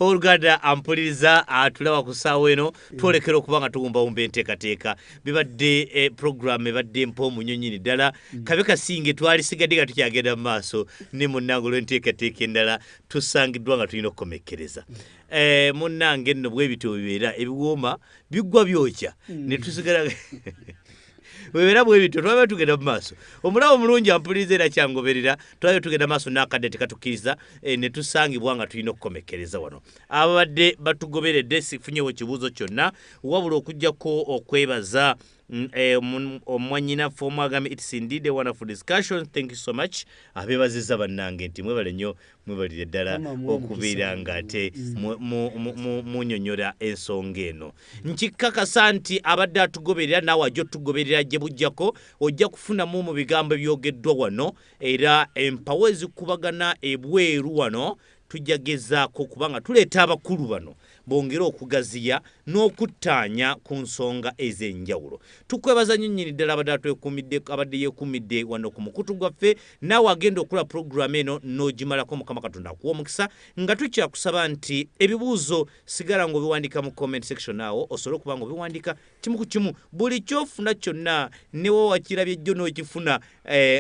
Oluganda ampuliriza atulaba ku ssaawa eno twolekera okuba nga tuwumbawumba enteekateeka bibadde program ebadde mpa omunyonyini ddala kabe kasinge twalisigadde nga tukyagenda mu maaso ne munnange olw'enteekateeka endala tusangiddwa nga tulina okukomekkereza munnange nno bwe bityo bibeera ebiwooma biggwa byokya ne tusigala webeera bwe bityo twaba tugenda mu maaso omulawo omulungi ampuliriza era kyangoberera twaba tugenda maaso n'akadde tekatukkiriza ne tusangibwa nga tulina okukomekkereza wano ababadde batugoberedde sifunyewo ekibuuzo kyonna wabula okuggyako okwebaza omwanyinaffe omwagambye it's indeed a wonderful discussion thank you so much abeebazizza bannange nti mwebale nnyo mwebalire ddala okubeera nga ate munyonyola ensonga eno nkikakasa nti abadde atugoberera naawe ajja otugoberera gye bujjako ojja kufunamu mu bigambo ebyogeddwa wano era empawo ezikubagana ebweru wano tujja gezaako kubanga tuleeta abakulu bano bongera okugaziya n'okuttaanya ku nsonga ez'enjawulo. Tukwebaza nnyo nnyini ddala abadde yeekumidde wano ku mukutu gwaffe, naawe agenda okula pulogulaamu eno n'ogimalako. Mukama Katonda akuwa omukisa, nga tukyakusaba nti ebibuuzo sigala ng'obiwandiika mu comment section awo, osobole okuba ng'obiwandiika kimu ku kimu. Buli kyofuna kyonna newo wakirabye jjo n'okifuna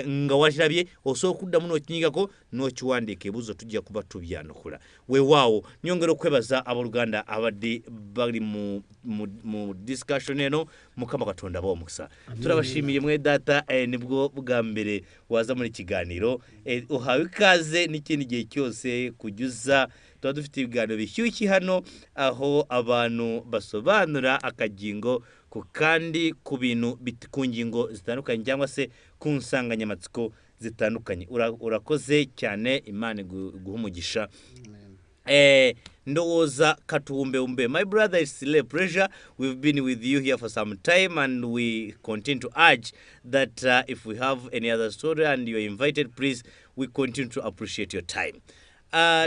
nga wakirabye, osobola okuddamu n'okinyigako n'okiwandiika. Ebibuuzo tujja kuba tubyanukula. Weewaawo nyongera okwebaza abooluganda abadde bali mu discussion eno. Mukama Katonda abawe omukisa. Turabashimiye mwe data nibwo bwa mbere waza muri kiganiro. Ohawe ikaze n'ikindi gihe cyose kujuza. Tuba dufite ibiganiro bishyushye hano aho abantu basobanura akagingo kandi ku bintu ku ngingo zitandukanye cyangwa se ku nsanganyamatsiko zitandukanye. Urakoze cyane, Imana guha umugisha. Ndowoza katuumbe. My brother, it's still a pleasure. We've been with you here for some time, and we continue to urge that if we have any other story and you're invited, please, we continue to appreciate your time.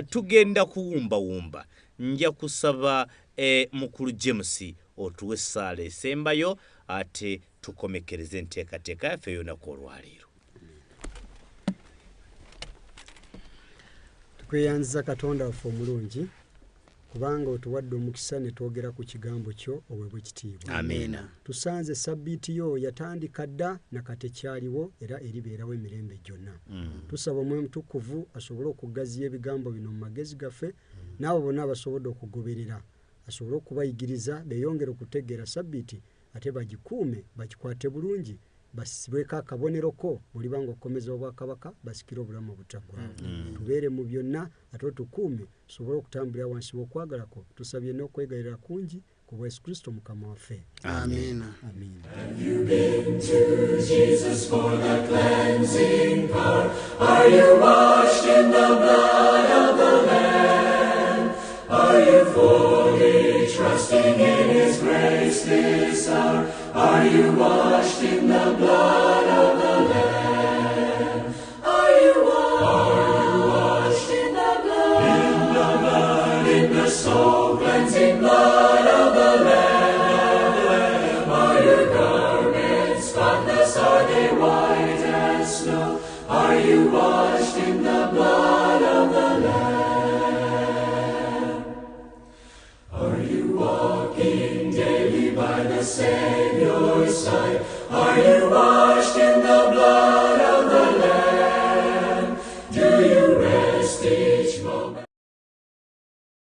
Tugenda kuwumba nja kusaba mukulu James otuwe sala esembayo ate tukomekereze enteekateeka yaffe y'olunaku olwaleero. Tukweyanziza Katonda waffe omulungi kubanga otuwadde omukisa ne twogera ku kigambo kyo oweebwe ekitiibwa. Amiina. Tusanze Ssabbiiti yo yatandika dda na kati ekyaliwo era eribeerawo emirembe gyonna. Tusaba Omwoyo Mutukuvu asobole okugaziya ebigambo bino mu magezi gaffe, n'abo bonna abasobodde okugoberera asobole okubayigiriza beeyongere okutegeera Ssabbiiti ate bagikuume bakikwate bulungi, basibweko akabonero ko bulibanga okukomeza obwakabaka basikire obulamu obutaggwaawo. Tubeere mu byonna ate otukuume tusobole okutambulira wansi w'okwagalako. Tusabye n'okwegayirira kungi ku bwa Yesu Kristo Mukama waffe. Amiina. Have you been to Jesus for the cleansing power? Are you washed in the blood of the Lamb? Are you fully trusting in His grace this hour? Are you washed in the blood of the Lamb? Are you washed in the blood? In the blood, in the soul cleansing blood